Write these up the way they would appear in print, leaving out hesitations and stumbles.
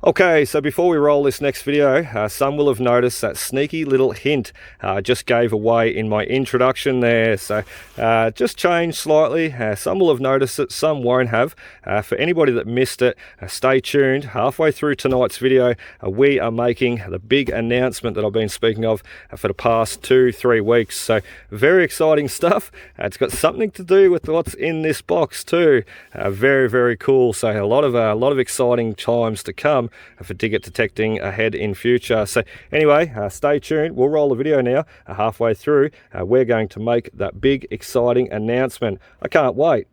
Okay, so before we roll this next video, some will have noticed that sneaky little hint I just gave away in my introduction there. So just changed slightly. Some will have noticed it, some won't have. For anybody that missed it, stay tuned. Halfway through tonight's video, we are making the big announcement that I've been speaking of for the past 2-3 weeks. So very exciting stuff. It's got something to do with what's in this box too. Very, very cool. So a lot of exciting times to come for digger detecting ahead in future. So anyway, stay tuned. We'll roll the video now. Halfway through, we're going to make that big exciting announcement. I can't wait.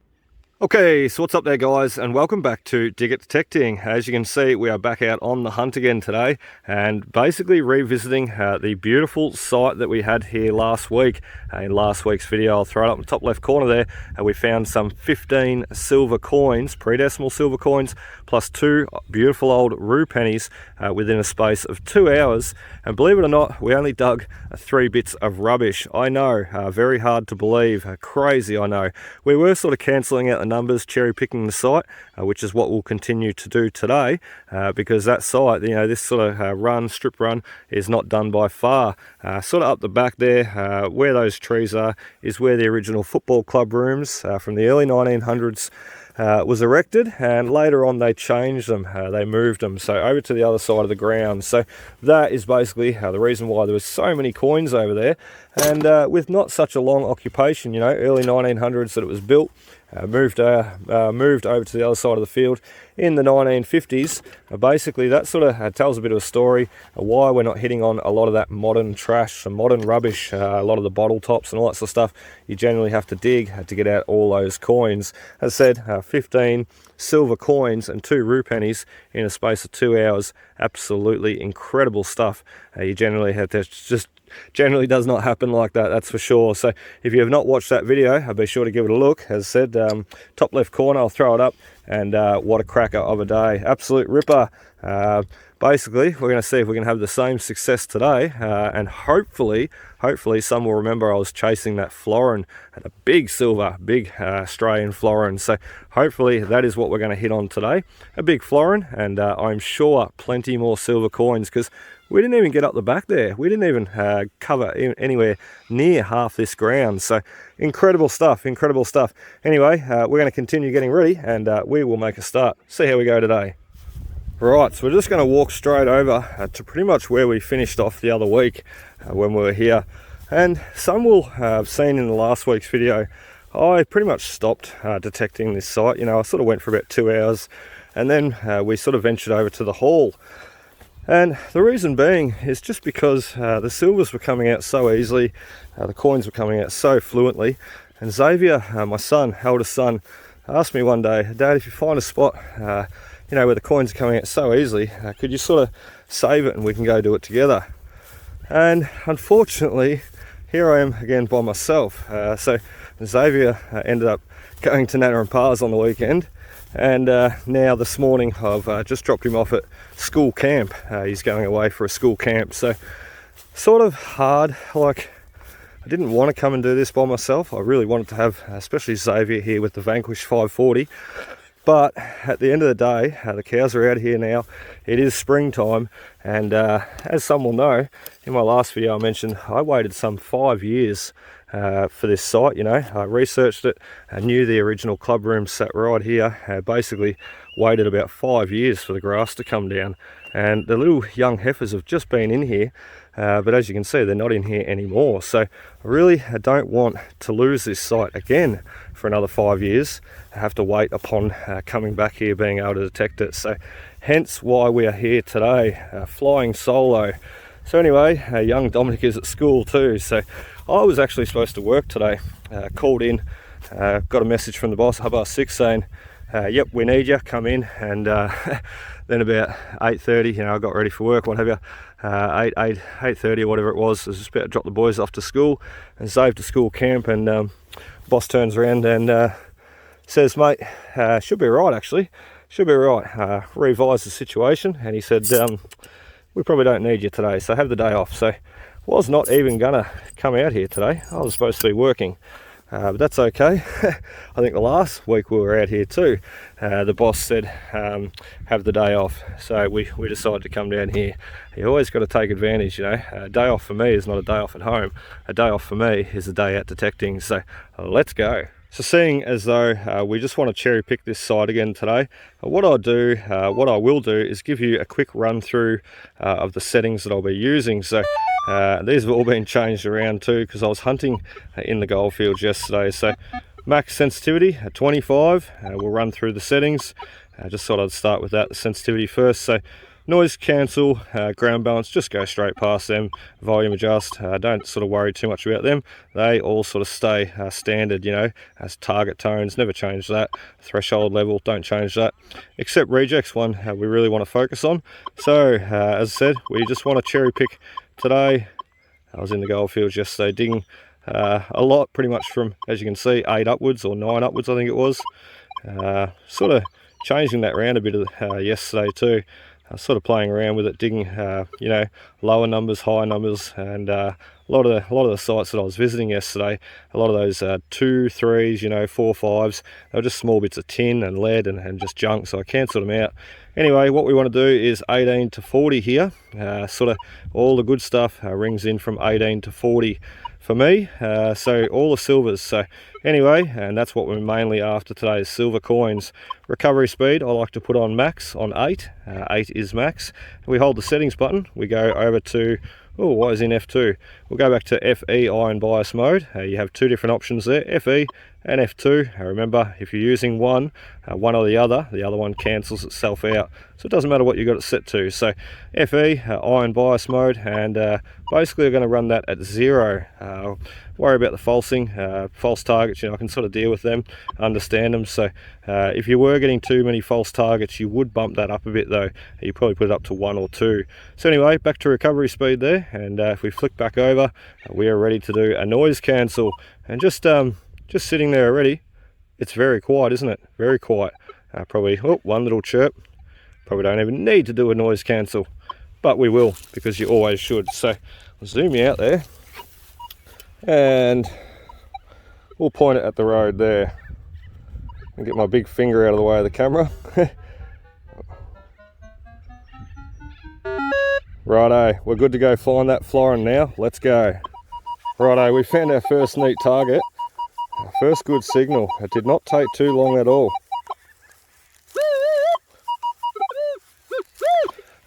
Okay, so what's up there guys, and welcome back to Digger Detecting. As you can see, we are back out on the hunt again today and basically revisiting the beautiful site that we had here last week. In last week's video, I'll throw it up in the top left corner there, we found some 15 silver coins, pre-decimal silver coins, plus 2 beautiful old rue pennies within a space of 2 hours. And believe it or not, we only dug 3 bits of rubbish. I know, very hard to believe, crazy I know. We were sort of cancelling out the numbers, cherry picking the site, which is what we'll continue to do today, because that site, you know, this sort of strip run is not done by far. Sort of up the back there, where those trees are, is where the original football club rooms from the early 1900s was erected, and later on they changed them, they moved them so over to the other side of the ground. So that is basically the reason why there was so many coins over there. And with not such a long occupation, you know, early 1900s that it was built, moved over to the other side of the field in the 1950s. Basically that sort of tells a bit of a story why we're not hitting on a lot of that modern trash and modern rubbish, a lot of the bottle tops and all that sort of stuff. You generally have to dig to get out all those coins. As I said, 15 silver coins and 2 rue pennies in a space of 2 hours. Absolutely incredible stuff. You generally have to just generally does not happen like that, that's for sure. So if you have not watched that video, be sure to give it a look. As I said, top left corner, I'll throw it up. And what a cracker of a day, absolute ripper. Basically we're going to see if we can have the same success today, and hopefully some will remember I was chasing that florin, a big silver, big Australian florin. So hopefully that is what we're going to hit on today, a big florin, and I'm sure plenty more silver coins, because we didn't even get up the back there. We didn't even cover anywhere near half this ground. So incredible stuff, incredible stuff. Anyway, we're going to continue getting ready, and we will make a start. See how we go today. Right, so we're just going to walk straight over to pretty much where we finished off the other week when we were here. And some will have seen in the last week's video, I pretty much stopped detecting this site. You know, I sort of went for about 2 hours, and then we sort of ventured over to the hall. And the reason being is just because the silvers were coming out so easily, the coins were coming out so fluently. And Xavier, my son, eldest son, asked me one day, Dad, if you find a spot, you know, where the coins are coming out so easily, could you sort of save it and we can go do it together? And unfortunately, here I am again by myself. So Xavier ended up going to Nana and Pa's on the weekend. And now this morning I've just dropped him off at school camp. He's going away for a school camp. So sort of hard, like I didn't want to come and do this by myself. I really wanted to have especially Xavier here with the Vanquish 540. But at the end of the day, the cows are out here now. It is springtime, and as some will know, in my last video I mentioned I waited some 5 years for this site. You know, I researched it, I knew the original club room sat right here. Basically waited about 5 years for the grass to come down, and the little young heifers have just been in here, but as you can see they're not in here anymore. So I really don't want to lose this site again for another 5 years. I have to wait upon coming back here, being able to detect it. So hence why we are here today, flying solo. So anyway, young Dominic is at school too, so I was actually supposed to work today. Called in, got a message from the boss, 6:30, saying, yep, we need you, come in. And then about 8:30, you know, I got ready for work, what have you. 8:30 or whatever it was, I was just about to drop the boys off to school and save to school camp. And boss turns around and says, mate, should be right actually, should be right. Revise the situation, and he said, we probably don't need you today, so have the day off. So was not even gonna come out here today. I was supposed to be working. but that's okay. I think the last week we were out here too, the boss said have the day off, so we decided to come down here. You always got to take advantage, you know. A day off for me is not a day off at home. A day off for me is a day out detecting, so let's go. So seeing as though we just want to cherry pick this site again today, what I will do is give you a quick run through of the settings that I'll be using. So these have all been changed around too, because I was hunting in the goldfields yesterday. So max sensitivity at 25, we'll run through the settings. I just thought I'd start with that, the sensitivity first. So noise cancel, ground balance, just go straight past them. Volume adjust, don't sort of worry too much about them. They all sort of stay standard, you know, as target tones, never change that. Threshold level, don't change that. Except rejects one, we really want to focus on. So as I said, we just want to cherry pick today. I was in the goldfields yesterday digging a lot, pretty much from, as you can see, 8 upwards or 9 upwards, I think it was. Sort of changing that around a bit yesterday too. Sort of playing around with it, digging, you know, lower numbers, higher numbers, and a lot of the sites that I was visiting yesterday, a lot of those 2, 3s, you know, 4, 5s, they were just small bits of tin and lead and just junk, so I cancelled them out. Anyway, what we want to do is 18 to 40 here. Sort of all the good stuff rings in from 18 to 40 for me, so all the silvers. So anyway, and that's what we're mainly after today, is silver coins. Recovery speed I like to put on max, on 8. 8 is max. We hold the settings button, we go over to, oh, why is in F2? We'll go back to FE iron bias mode. You have 2 different options there, FE and F2. Remember, if you're using one or the other one cancels itself out. So it doesn't matter what you got it set to. So FE, iron bias mode, and basically we're going to run that at 0. Worry about the falsing, false targets, you know, I can sort of deal with them, understand them. So if you were getting too many false targets, you would bump that up a bit though. You probably put it up to 1 or 2. So anyway, back to recovery speed there, and if we flick back over, we are ready to do a noise cancel. And just sitting there already, it's very quiet, isn't it? Very quiet. Probably one little chirp. Probably don't even need to do a noise cancel, but we will, because you always should. So I'll zoom you out there, and we'll point it at the road there and get my big finger out of the way of the camera. Righto, we're good to go find that florin now. Let's go. Righto, we found our first neat target. Our first good signal. It did not take too long at all.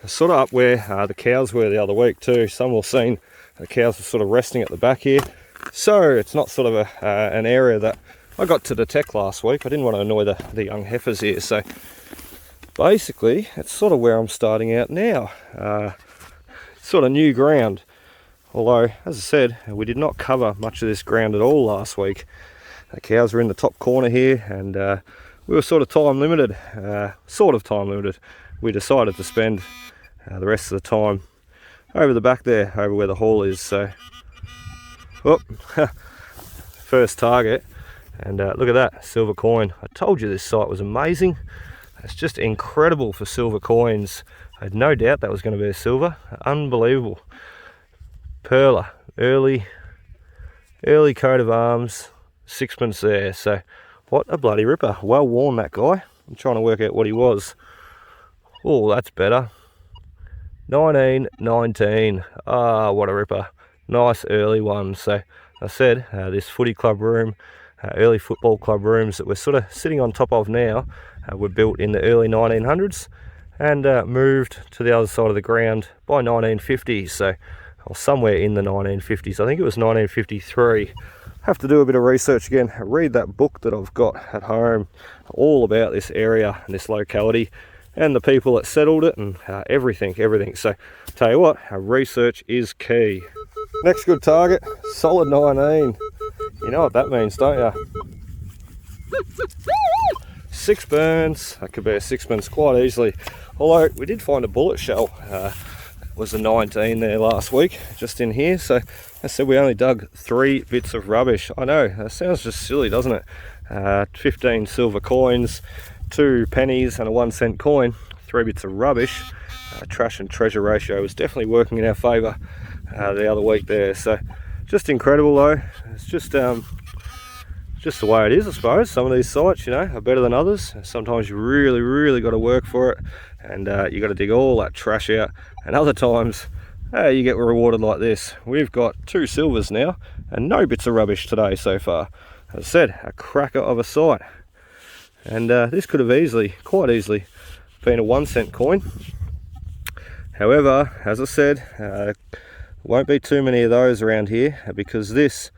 It's sort of up where the cows were the other week too. Some will seen the cows were sort of resting at the back here. So it's not sort of an area that I got to detect last week. I didn't want to annoy the young heifers here. So basically, it's sort of where I'm starting out now. Sort of new ground. Although, as I said, we did not cover much of this ground at all last week. The cows were in the top corner here, and we were sort of time limited. We decided to spend the rest of the time over the back there, over where the hall is. So, first target, and look at that, silver coin. I told you this site was amazing. It's just incredible for silver coins. I had no doubt that was going to be a silver. Unbelievable. Perler, early coat of arms, 6pence there. So what a bloody ripper. Well worn, that guy. I'm trying to work out what he was. Oh, that's better. 1919. Ah, what a ripper. Nice early one. So I said, this footy club room, early football club rooms that we're sort of sitting on top of now, were built in the early 1900s and moved to the other side of the ground by 1950. So, or somewhere in the 1950s. I think it was 1953. Have to do a bit of research again, read that book that I've got at home, all about this area and this locality and the people that settled it, and everything. So tell you what, research is key. Next good target, solid 19. You know what that means, don't you? 6pence. That could be a 6pence quite easily. Although we did find a bullet shell. Was a 19 there last week, just in here. So I said we only dug 3 bits of rubbish. I know, that sounds just silly, doesn't it? 15 silver coins, 2 pennies and a 1-cent coin, 3 bits of rubbish. Trash and treasure ratio was definitely working in our favour the other week there. So just incredible though. It's just just the way it is, I suppose. Some of these sites, you know, are better than others. Sometimes you really got to work for it, and you got to dig all that trash out. And other times, you get rewarded like this. We've got 2 silvers now, and no bits of rubbish today so far. As I said, a cracker of a site. And this could have quite easily, been a 1-cent coin. However, as I said, won't be too many of those around here, because this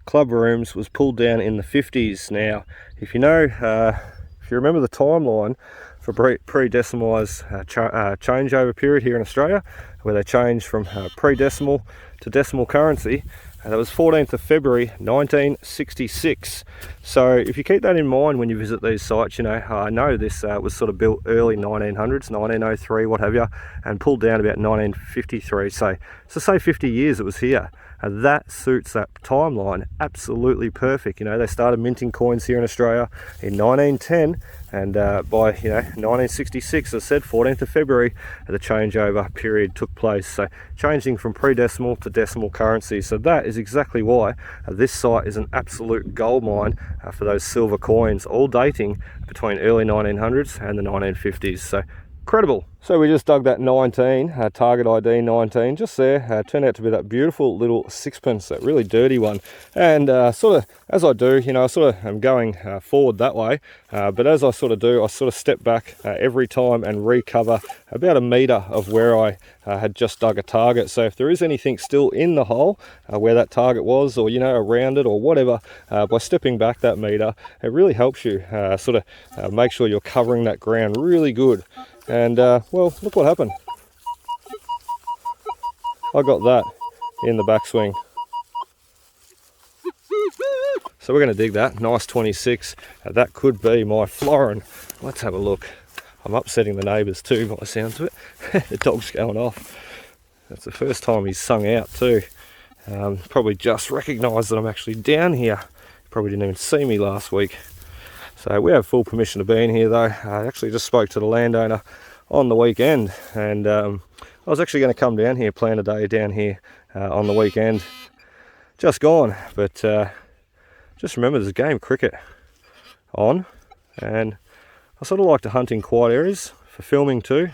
Club Rooms was pulled down in the 50s. Now, if you know, if you remember the timeline for pre-decimalised changeover period here in Australia, where they changed from pre-decimal to decimal currency, that was 14th of February 1966. So if you keep that in mind when you visit these sites, you know, I know this was sort of built early 1900s, 1903, what have you, and pulled down about 1953. So say 50 years it was here. That suits that timeline absolutely perfect. You know, they started minting coins here in Australia in 1910, and by 1966, as I said, 14th of February, the changeover period took place. So changing from pre-decimal to decimal currency. So that is exactly why this site is an absolute gold mine for those silver coins, all dating between early 1900s and the 1950s. So incredible. So we just dug that 19, target ID 19, just there. Turned out to be that beautiful little 6-pence, that really dirty one. And sort of, as I do, you know, I sort of am going forward that way. But as I sort of do, I sort of step back every time and recover about a metre of where I had just dug a target. So if there is anything still in the hole where that target was, or, you know, around it or whatever, by stepping back that metre, it really helps you sort of make sure you're covering that ground really good. And well, look what happened. I got that in the backswing. So we're going to dig that. Nice 26. That could be my florin. Let's have a look. I'm upsetting the neighbours too by the sounds of it. The dog's going off. That's the first time he's sung out too. Probably just recognised that I'm actually down here. Probably didn't even see me last week. So we have full permission to be in here though. I actually just spoke to the landowner on the weekend, and I was actually going to come down here, plan a day down here on the weekend. Just gone, but just remember there's a game of cricket on, and I sort of like to hunt in quiet areas for filming too.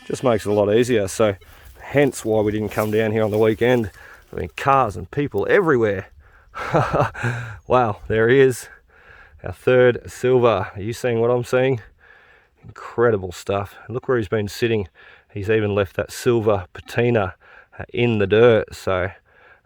Just makes it a lot easier, so hence why we didn't come down here on the weekend. I mean, cars and people everywhere. Wow, there he is. Our 3rd silver. Are you seeing what I'm seeing? Incredible stuff. Look where he's been sitting. He's even left that silver patina in the dirt. So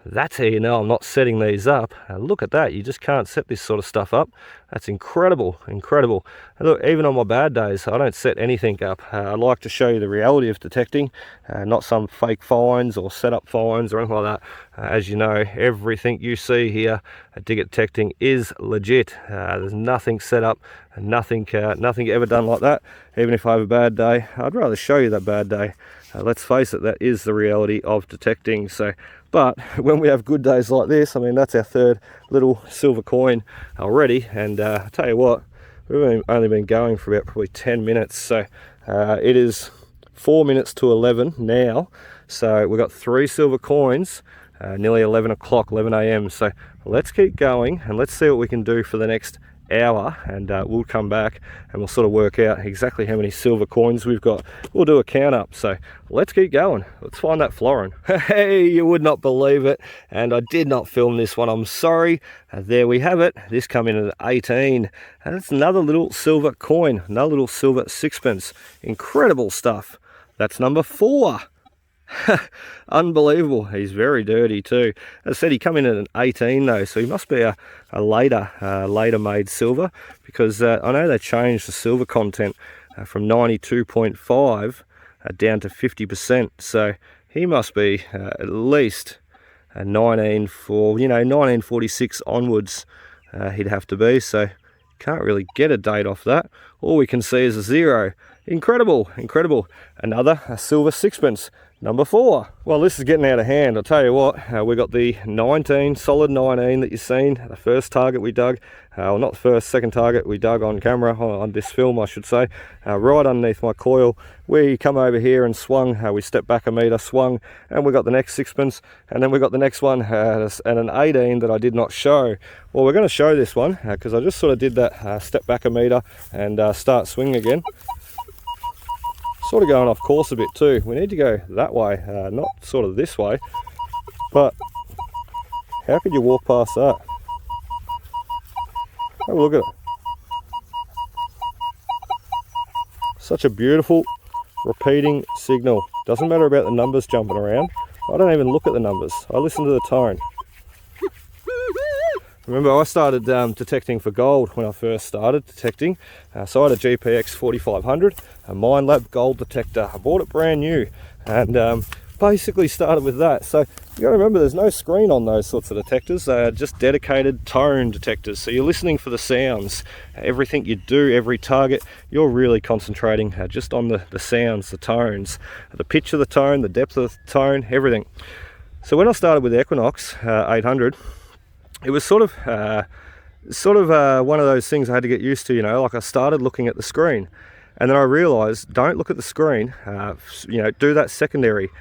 that's how you know I'm not setting these up. Look at that. You just can't set this sort of stuff up. That's incredible, incredible. And look, even on my bad days, I don't set anything up. I like to show you the reality of detecting, not some fake finds or setup finds or anything like that. As you know, everything you see here at Dig It Detecting is legit. There's nothing set up, nothing ever done like that. Even if I have a bad day, I'd rather show you that bad day. Let's face it, that is the reality of detecting. So, but when we have good days like this, I mean, that's our 3rd little silver coin already. And I tell you what, we've only been going for about probably 10 minutes. So it is 4 minutes to 11 now. So we've got 3 silver coins, nearly 11 o'clock, 11 a.m. So let's keep going and let's see what we can do for the next hour, and we'll come back and we'll sort of work out exactly how many silver coins we've got. We'll do a count up. So let's keep going. Let's find that florin. Hey, you would not believe it, and I did not film this one, I'm sorry. There we have it. This come in at 18, and it's another little silver coin, another little silver 6-pence. Incredible stuff. That's number 4. Unbelievable. He's very dirty too. As I said, he come in at an 18 though, so he must be a later made silver, because I know they changed the silver content from 92.5 down to 50%. So he must be at least 1946 onwards. He'd have to be. So can't really get a date off that. All we can see is a 0. Incredible, incredible. Another silver sixpence, number 4. Well, this is getting out of hand. I'll tell you what, we got the 19, solid 19 that you've seen, the first target we dug, well, not the first, second target we dug on camera, on this film I should say, right underneath my coil. We come over here and swung, we stepped back a metre, swung, and we got the next sixpence, and then we got the next one, and an 18 that I did not show. Well, we're going to show this one, because I just sort of did that step back a metre and start swinging again. Sort of going off course a bit too. We need to go that way, not sort of this way, but how could you walk past that? Have a look at it. Such a beautiful repeating signal. Doesn't matter about the numbers jumping around. I don't even look at the numbers. I listen to the tone. Remember, I started detecting for gold when I first started detecting. So I had a GPX 4500, a Minelab gold detector. I bought it brand new and basically started with that. So you got to remember, there's no screen on those sorts of detectors. They are just dedicated tone detectors. So you're listening for the sounds. Everything you do, every target, you're really concentrating just on the sounds, the tones, the pitch of the tone, the depth of the tone, everything. So when I started with the Equinox 800, it was sort of one of those things I had to get used to, you know, like I started looking at the screen and then I realized, don't look at the screen, you know, do that secondary.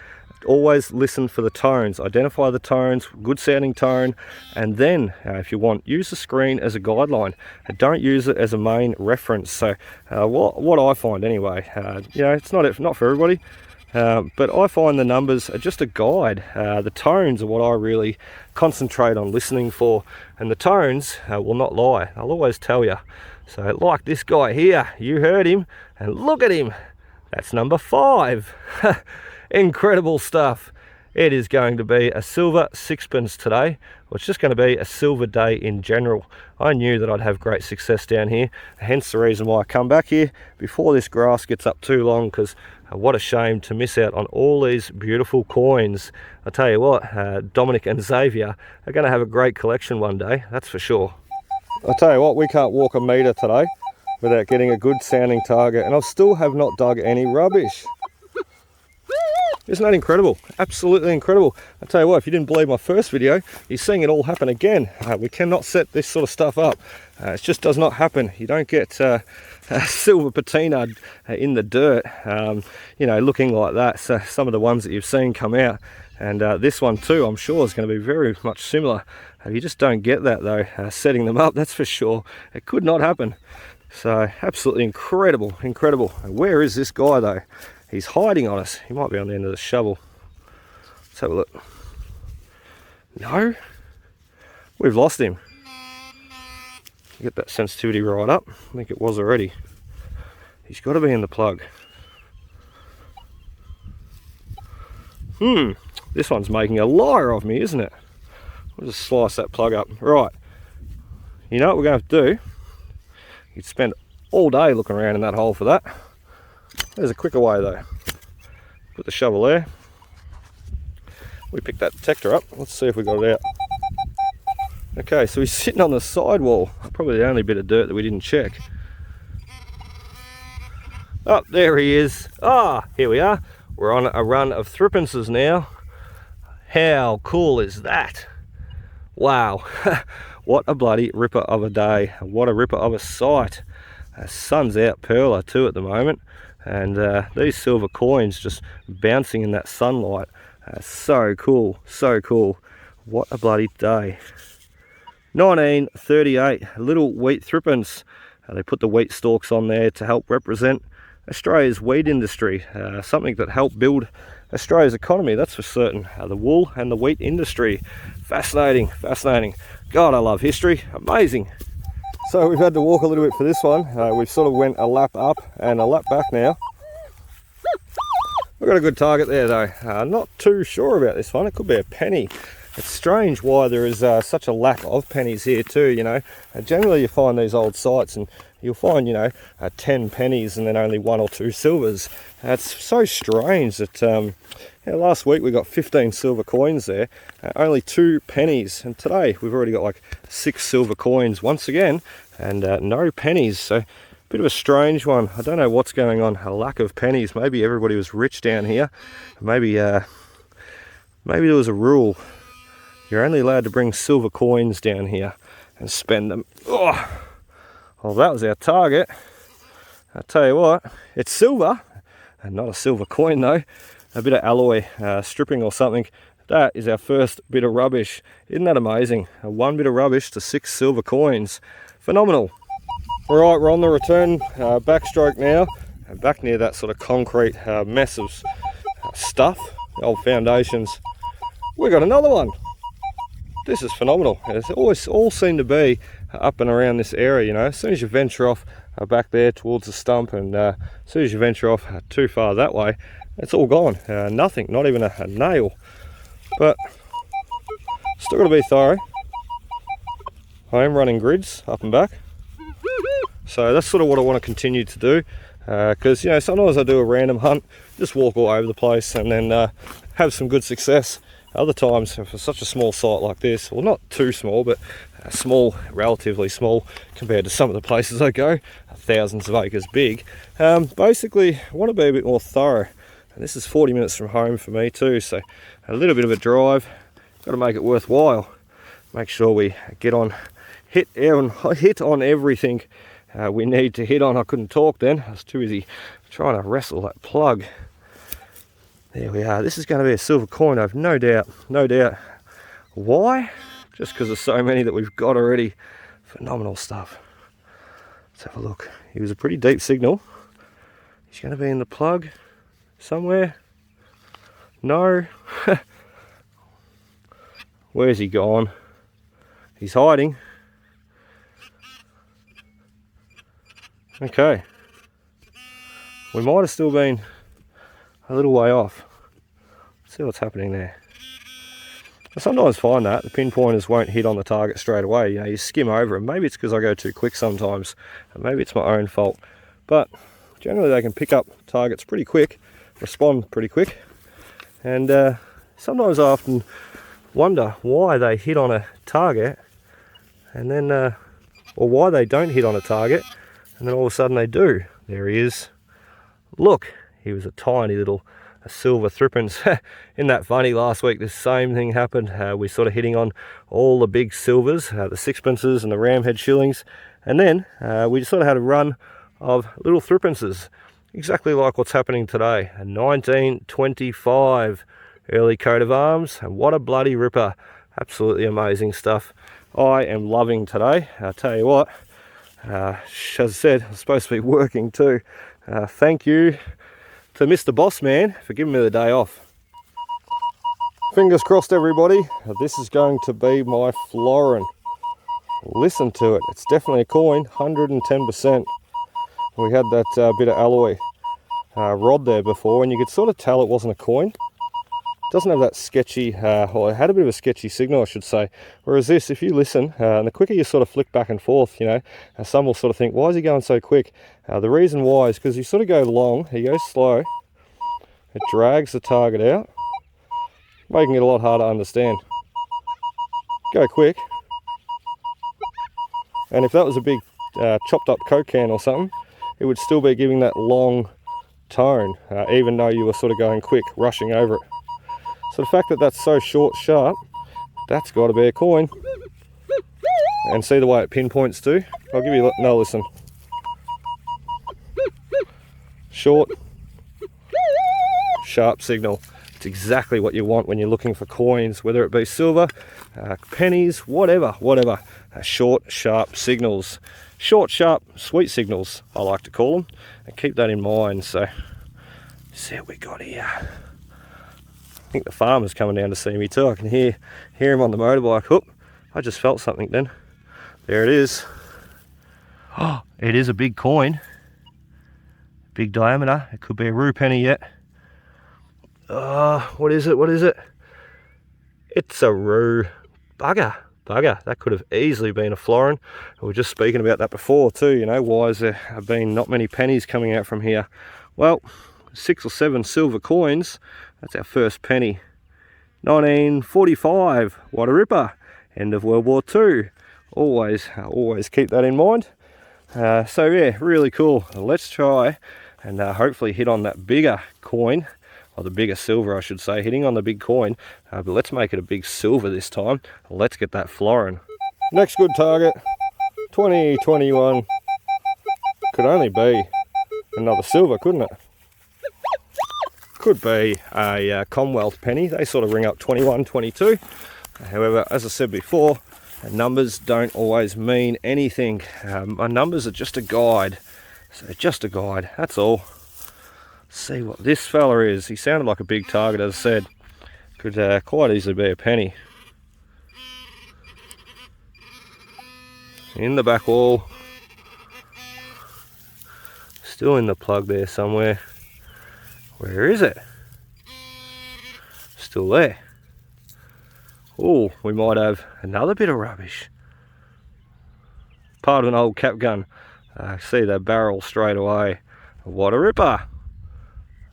Always listen for the tones, identify the tones, good sounding tone, and then if you want, use the screen as a guideline. Don't use it as a main reference. So what I find anyway, you know, it's not for everybody. But I find the numbers are just a guide. The tones are what I really concentrate on listening for, and the tones will not lie. I'll always tell you. So like this guy here, you heard him, and look at him. That's number 5. Incredible stuff. It is going to be a silver sixpence today. Well, it's just going to be a silver day in general. I knew that I'd have great success down here, hence the reason why I come back here before this grass gets up too long, because what a shame to miss out on all these beautiful coins. I tell you what, Dominic and Xavier are going to have a great collection one day, that's for sure. I tell you what, we can't walk a metre today without getting a good sounding target, and I still have not dug any rubbish. Isn't that incredible? Absolutely incredible. I tell you what, if you didn't believe my first video, you're seeing it all happen again. We cannot set this sort of stuff up. It just does not happen. You don't get silver patina in the dirt, you know, looking like that. So some of the ones that you've seen come out, and this one too, I'm sure is going to be very much similar. You just don't get that though, setting them up, that's for sure. It could not happen. So absolutely incredible, incredible. Where is this guy though? He's hiding on us. He might be on the end of the shovel. Let's have a look. No, we've lost him. Get that sensitivity right up. I think it was already. He's got to be in the plug. This one's making a liar of me, isn't it? We'll just slice that plug up. Right. You know what we're going to have to do? You'd spend all day looking around in that hole for that. There's a quicker way though. Put the shovel there. We picked that detector up. Let's see if we got it out. Okay, so he's sitting on the sidewall. Probably the only bit of dirt that we didn't check. Oh, there he is. Ah, here we are. We're on a run of thrippences now. How cool is that? Wow. What a bloody ripper of a day. What a ripper of a sight. Sun's out perler too at the moment. And these silver coins just bouncing in that sunlight. So cool, so cool. What a bloody day. 1938, little wheat thrippence. They put the wheat stalks on there to help represent Australia's wheat industry, something that helped build Australia's economy, that's for certain. The wool and the wheat industry. Fascinating, fascinating. God, I love history, amazing. So we've had to walk a little bit for this one. We've sort of went a lap up and a lap back now. We've got a good target there though. Not too sure about this one. It could be a penny. It's strange why there is such a lack of pennies here too, you know. Generally you find these old sites and you'll find, you know, 10 pennies and then only 1 or 2 silvers. It's so strange that yeah, last week we got 15 silver coins there, only 2 pennies, and today we've already got like 6 silver coins once again and no pennies. So Bit of a strange one. I don't know what's going on. A lack of pennies. Maybe everybody was rich down here. Maybe maybe there was a rule. You're only allowed to bring silver coins down here and spend them. Oh, well, that was our target. I'll tell you what, it's silver, and not a silver coin though. A bit of alloy stripping or something. That is our first bit of rubbish. Isn't that amazing? One bit of rubbish to 6 silver coins. Phenomenal. All right, we're on the return backstroke now. Back near that sort of concrete mess of stuff, the old foundations. We got another one. This is phenomenal. It's always all seem to be up and around this area, you know. As soon as you venture off back there towards the stump, and as soon as you venture off too far that way, it's all gone. Nothing, not even a nail. But still got to be thorough. I am running grids up and back, so that's sort of what I want to continue to do, because you know, sometimes I do a random hunt, just walk all over the place and then have some good success. Other times, for such a small site like this, well, not too small, but small, relatively small compared to some of the places I go, thousands of acres big, basically I want to be a bit more thorough. And this is 40 minutes from home for me too, so a little bit of a drive. Got to make it worthwhile. Make sure we hit on everything we need to hit on. I couldn't talk then, I was too busy trying to wrestle that plug. There we are. This is going to be a silver coin, I've no doubt, no doubt. Why? Just because there's so many that we've got already. Phenomenal stuff. Let's have a look. He was a pretty deep signal. He's going to be in the plug somewhere. No. Where's he gone? He's hiding. Okay. We might have still been a little way off. Let's see what's happening there. I sometimes find that the pinpointers won't hit on the target straight away. You know, you skim over them. Maybe it's because I go too quick sometimes, and maybe it's my own fault. But generally they can pick up targets pretty quick, respond pretty quick, and sometimes I often wonder why they hit on a target, and then, or why they don't hit on a target, and then all of a sudden they do. There he is. Look, he was a tiny little silver thrippence. Isn't that funny? Last week the same thing happened. We're sort of hitting on all the big silvers, the sixpences and the ramhead shillings, and then we sort of had a run of little thrippences, exactly like what's happening today. A 1925 early coat of arms, and what a bloody ripper. Absolutely amazing stuff. I am loving today. I'll tell you what, as I said, I'm supposed to be working too. Thank you to Mr. Boss Man for giving me the day off. Fingers crossed, everybody. This is going to be my florin. Listen to it. It's definitely a coin, 110%. We had that bit of alloy rod there before, and you could sort of tell it wasn't a coin. It doesn't have that sketchy, or it had a bit of a sketchy signal, I should say. Whereas this, if you listen, and the quicker you sort of flick back and forth, you know, some will sort of think, why is he going so quick? The reason why is because you sort of go long, he goes slow, it drags the target out, making it a lot harder to understand. Go quick, and if that was a big chopped up Coke can or something, it would still be giving that long tone, even though you were sort of going quick, rushing over it. So the fact that that's so short, sharp, that's got to be a coin. And see the way it pinpoints too? I'll give you no listen. Short, sharp signal. It's exactly what you want when you're looking for coins, whether it be silver, pennies, whatever. Short, sharp signals. Short, sharp, sweet signals, I like to call them. And keep that in mind. So, see what we got here. I think the farmer's coming down to see me too. I can hear him on the motorbike. Oop, I just felt something then. There it is. Oh, it is a big coin. Big diameter. It could be a rue penny yet. What is it? It's a rue. Bugger. That could have easily been a florin. We were just speaking about that before too, you know, why has there been not many pennies coming out from here? Well, 6 or 7 silver coins. That's our first penny. 1945, what a ripper. End of World War II. Always keep that in mind. So yeah, really cool. Let's try and hopefully hit on that bigger coin, or the bigger silver I should say, hitting on the big coin, but let's make it a big silver this time. Let's get that florin. Next good target, 2021. Could only be another silver, couldn't it? Could be a Commonwealth penny. They sort of ring up 21, 22. However, as I said before, numbers don't always mean anything. My numbers are just a guide. So just a guide, that's all. Let's see what this fella is. He sounded like a big target, as I said. Could quite easily be a penny. In the back wall. Still in the plug there somewhere. Where is it? Still there. Oh, we might have another bit of rubbish. Part of an old cap gun. See that barrel straight away. What a ripper.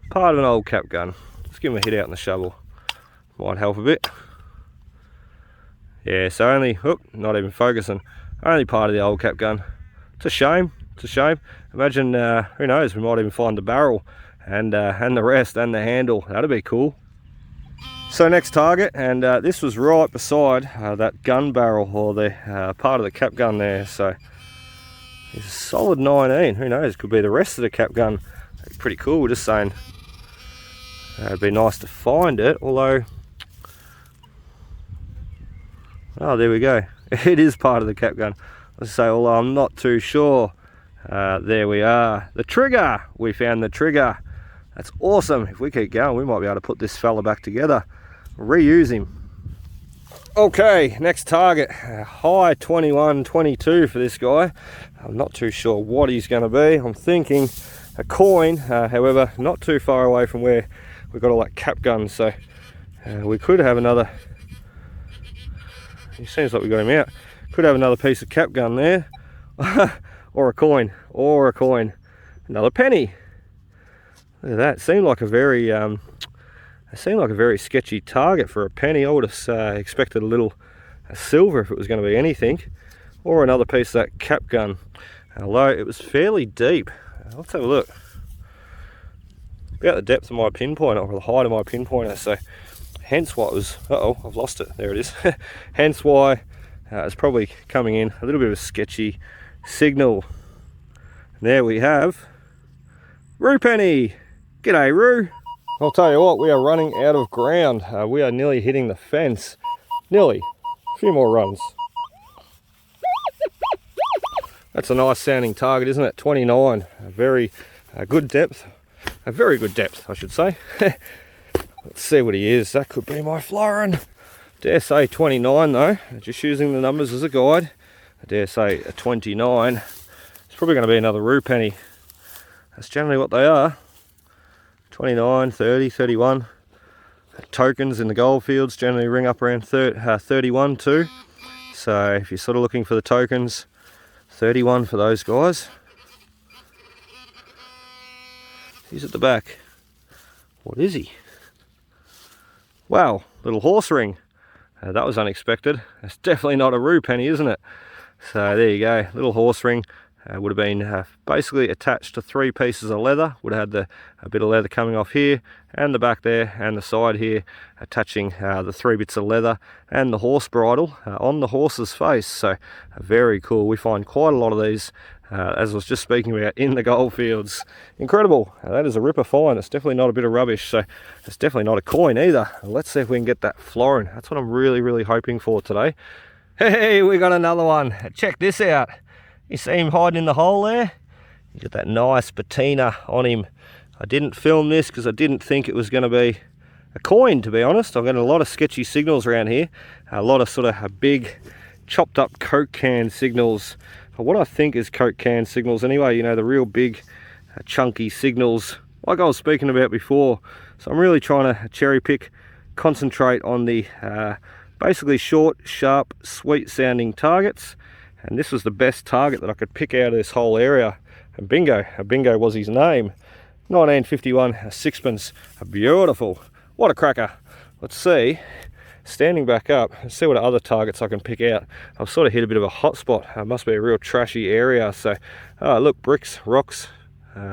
Part of an old cap gun. Let's give him a hit out in the shovel. Might help a bit. Yeah, so only, not even focusing. Only part of the old cap gun. It's a shame. It's a shame. Imagine, who knows, we might even find the barrel and the rest and the handle. That'd be cool. So next target, and this was right beside that gun barrel, or the part of the cap gun there. So it's a solid 19. Who knows? Could be the rest of the cap gun. Pretty cool. We're just saying it'd be nice to find it. Although, oh, there we go. It is part of the cap gun. Let's say, although I'm not too sure. There we are. The trigger. We found the trigger. That's awesome. If we keep going, we might be able to put this fella back together. Reuse him. Okay, next target. High 21, 22 for this guy. I'm not too sure what he's going to be. I'm thinking a coin, however, not too far away from where we've got all that cap guns. So we could have another. It seems like we got him out. Could have another piece of cap gun there. Or a coin. Or a coin. Another penny. Look at that. Seemed like a very sketchy target for a penny. I would have expected a silver if it was going to be anything, or another piece of that cap gun. Although it was fairly deep. Let's have a look. About the depth of my pinpointer, or the height of my pinpointer. So hence why it was. Uh-oh, I've lost it. There it is. Hence why it's probably coming in a little bit of a sketchy signal. And there we have Roo penny. G'day, Roo. I'll tell you what, we are running out of ground. We are nearly hitting the fence. Nearly. A few more runs. That's a nice sounding target, isn't it? 29. A very good depth. A very good depth, I should say. Let's see what he is. That could be my florin. Dare say 29 though. Just using the numbers as a guide. I dare say a 29. It's probably going to be another Roo penny. That's generally what they are. 29, 30, 31. Tokens in the gold fields generally ring up around 31 too. So if you're sort of looking for the tokens, 31 for those guys. He's at the back. What is he? Wow, little horse ring. That was unexpected. It's definitely not a Roo penny, isn't it? So there you go, little horse ring. Would have been basically attached to 3 pieces of leather. Would have had a bit of leather coming off here and the back there and the side here, attaching the 3 bits of leather and the horse bridle on the horse's face. So very cool. We find quite a lot of these, as I was just speaking about, in the gold fields. Incredible. That is a ripper find. It's definitely not a bit of rubbish. So it's definitely not a coin either. Let's see if we can get that florin. That's what I'm really hoping for today. Hey, we got another one. Check this out. You see him hiding in the hole there? He's got that nice patina on him. I didn't film this because I didn't think it was going to be a coin, to be honest. I've got a lot of sketchy signals around here. A lot of sort of big chopped up Coke can signals. What I think is Coke can signals anyway, you know, the real big chunky signals like I was speaking about before. So I'm really trying to cherry pick, concentrate on the basically short, sharp, sweet sounding targets. And this was the best target that I could pick out of this whole area. And bingo, bingo was his name. 1951, a sixpence, beautiful. What a cracker. Let's see standing back up and see what other targets I can pick out. I've sort of hit a bit of a hotspot. Must be a real trashy area. So look, bricks, rocks,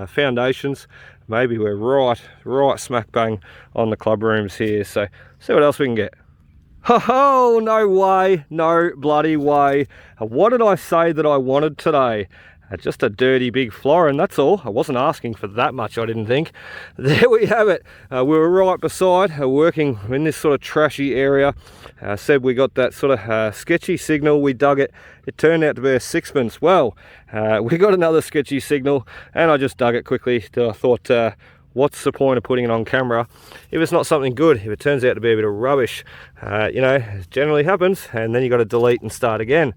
foundations. Maybe we're right smack bang on the club rooms here. So see what else we can get. Oh, no way, no bloody way. What did I say that I wanted today? Just a dirty big florin, that's all. I wasn't asking for that much, I didn't think. There we have it. We were right beside, working in this sort of trashy area. Said we got that sort of sketchy signal, we dug it. It turned out to be a sixpence. Well, we got another sketchy signal, and I just dug it quickly. I thought, what's the point of putting it on camera if it's not something good? If it turns out to be a bit of rubbish, you know, it generally happens, and then you got to delete and start again.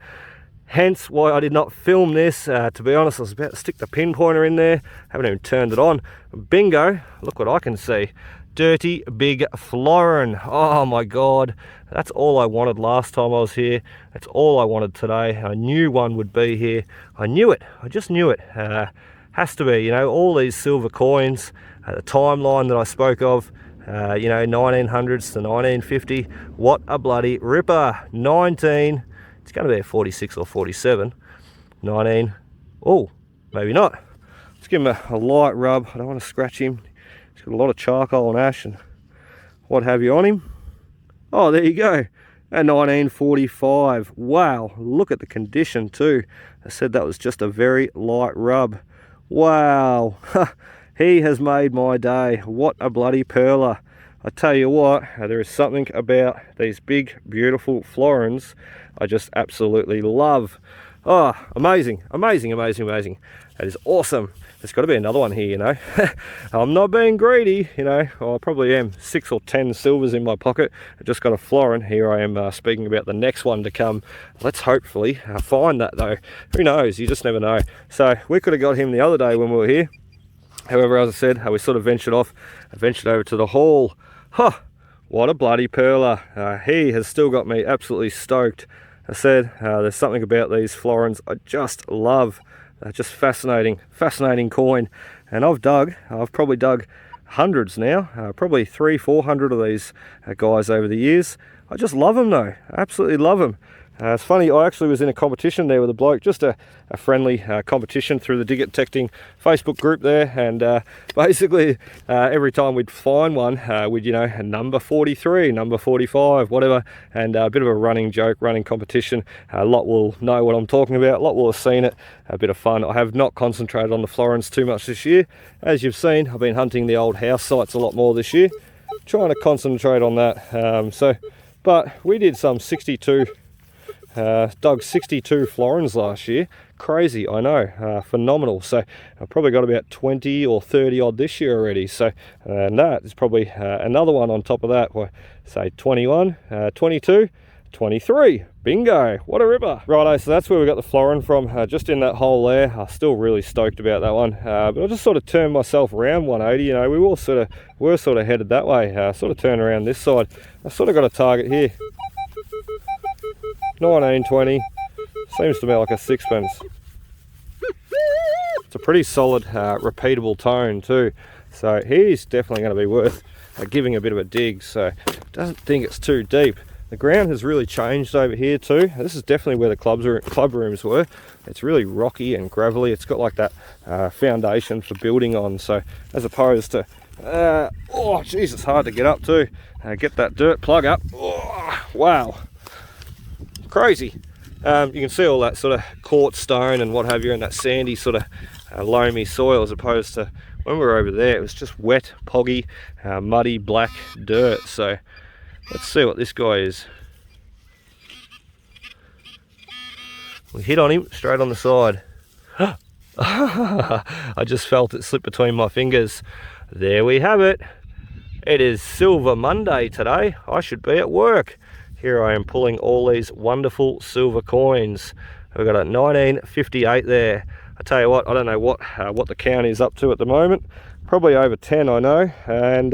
Hence why I did not film this. To be honest, I was about to stick the pinpointer in there. Haven't even turned it on. Bingo, look what I can see. Dirty big florin. Oh my God, that's all I wanted last time I was here. That's all I wanted today. I knew one would be here. I knew it, I just knew it. Has to be, you know, all these silver coins, the timeline that I spoke of, you know, 1900s to 1950. What a bloody ripper. 19, it's going to be a 46 or 47. 19, oh, maybe not. Let's give him a light rub. I don't want to scratch him. He's got a lot of charcoal and ash and what have you on him. Oh, there you go. A 1945. Wow, look at the condition too. I said that was just a very light rub. Wow, he has made my day. What a bloody perler. I tell you what, there is something about these big, beautiful florins I just absolutely love. Oh, amazing, amazing, amazing, amazing. That is awesome. There's got to be another one here, you know. I'm not being greedy, you know. I probably am. 6 or 10 silvers in my pocket. I just got a florin. Here I am speaking about the next one to come. Let's hopefully find that though. Who knows? You just never know. So we could have got him the other day when we were here. However, as I said, we sort of ventured off. I ventured over to the hall. Huh, what a bloody perler. He has still got me absolutely stoked. I said, there's something about these florins I just love. Just fascinating, fascinating coin. And I've probably dug hundreds now, probably 300-400 of these guys over the years. I just love them though, absolutely love them. It's funny, I actually was in a competition there with a bloke, just a friendly competition through the Digger Detecting Facebook group there, and basically every time we'd find one, we'd, you know, number 43, number 45, whatever, and a bit of a running joke, running competition. A lot will know what I'm talking about, a lot will have seen it, a bit of fun. I have not concentrated on the florins too much this year. As you've seen, I've been hunting the old house sites a lot more this year, trying to concentrate on that. But we did some 62, dug 62 florins last year. Crazy, I know, phenomenal. So I've probably got about 20 or 30 odd this year already. So and that is probably another one on top of that. Well, say 21, 22, 23. Bingo, what a ripper. Righto, so that's where we got the florin from, just in that hole there. I'm still really stoked about that one. But I just sort of turned myself around 180, you know, we were sort of headed that way. Sort of turned around this side. I sort of got a target here. 1920, seems to me like a sixpence. It's a pretty solid, repeatable tone too. So he's definitely going to be worth giving a bit of a dig. So doesn't think it's too deep. The ground has really changed over here too. This is definitely where the club rooms were. It's really rocky and gravelly. It's got like that foundation for building on. So as opposed to, oh geez, it's hard to get up too. Get that dirt plug up. Oh, wow. Crazy. You can see all that sort of quartz stone and what have you, and that sandy sort of loamy soil, as opposed to when we were over there it was just wet, poggy, muddy black dirt. So let's see what this guy is. We hit on him straight on the side. I just felt it slip between my fingers. There we have it. It is Silver Monday today. I should be at work. Here I am pulling all these wonderful silver coins. We've got a 1958 there. I tell you what, I don't know what the count is up to at the moment. Probably over 10, I know. And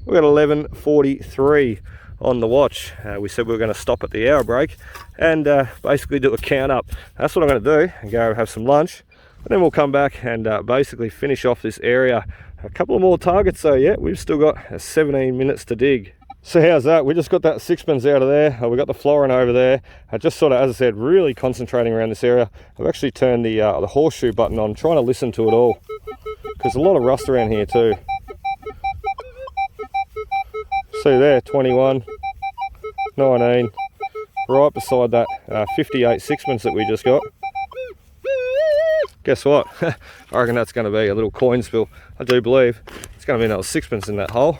we've got 11:43 on the watch. We said we were going to stop at the hour break and basically do a count up. That's what I'm going to do, and go have some lunch. And then we'll come back and basically finish off this area. A couple of more targets though, yeah, we've still got 17 minutes to dig. So how's that? We just got that sixpence out of there. We got the florin over there. Just sort of, as I said, really concentrating around this area. I've actually turned the horseshoe button on, trying to listen to it all. Because a lot of rust around here too. See there, 21, 19, right beside that 58 sixpence that we just got. Guess what? I reckon that's going to be a little coin spill. I do believe it's going to be another sixpence in that hole.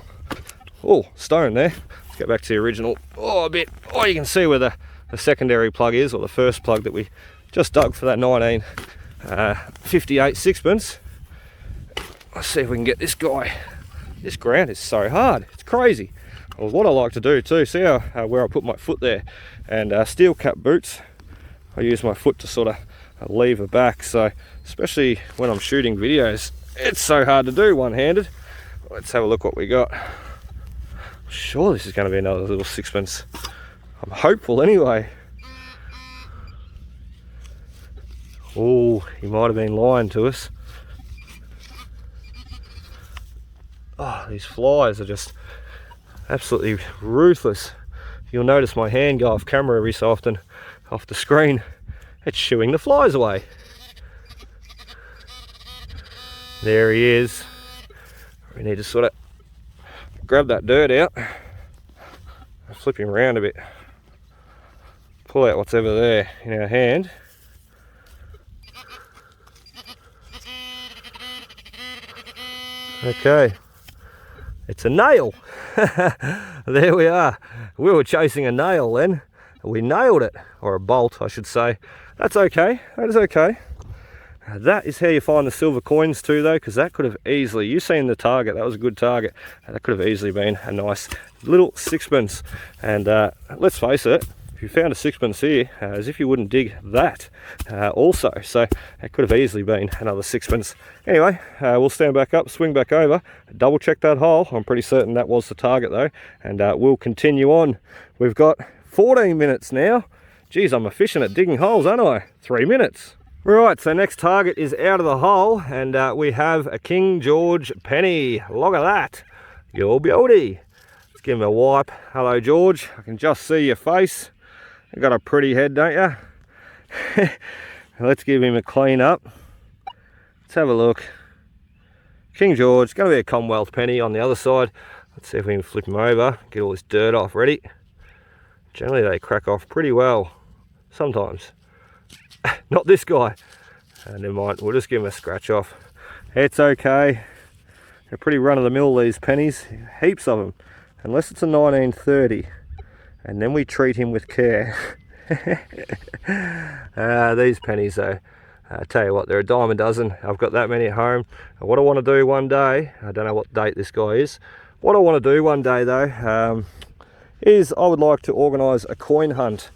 Oh, stone there. Let's get back to the original. Oh, a bit. Oh, you can see where the secondary plug is, or the first plug that we just dug for that 1958 sixpence. Let's see if we can get this guy. This ground is so hard. It's crazy. Well, what I like to do too, see how where I put my foot there, and steel cap boots, I use my foot to sort of lever back. So especially when I'm shooting videos, it's so hard to do one-handed. Let's have a look what we got. Sure, this is going to be another little sixpence. I'm hopeful anyway. Oh, he might have been lying to us. Oh, these flies are just absolutely ruthless. You'll notice my hand go off camera every so often, off the screen. It's shooing the flies away. There he is. We need to sort of grab that dirt out, flip him around a bit, pull out what's ever there in our hand. Okay, it's a nail. There we are. We were chasing a nail then. We nailed it, or a bolt I should say. That's okay, that is okay. That is how you find the silver coins too though, because that could have easily, you've seen the target, that was a good target. That could have easily been a nice little sixpence. And let's face it, if you found a sixpence here, as if you wouldn't dig that also. So it could have easily been another sixpence. Anyway, we'll stand back up, swing back over, double check that hole. I'm pretty certain that was the target though. And we'll continue on. We've got 14 minutes now. Geez, I'm efficient at digging holes, aren't I? 3 minutes. Right, so next target is out of the hole, and we have a King George penny. Look at that, your beauty. Let's give him a wipe. Hello George, I can just see your face. You got a pretty head, don't you? Let's give him a clean up. Let's have a look. King George, going to be a Commonwealth penny on the other side. Let's see if we can flip him over, get all this dirt off. Ready? Generally they crack off pretty well, sometimes. Not this guy. Never mind, we'll just give him a scratch off. It's okay. They're pretty run-of-the-mill, these pennies. Heaps of them. Unless it's a 1930. And then we treat him with care. These pennies though, I tell you what, they're a dime a dozen. I've got that many at home. What I want to do one day, I don't know what date this guy is. What I want to do one day though, is I would like to organise a coin hunt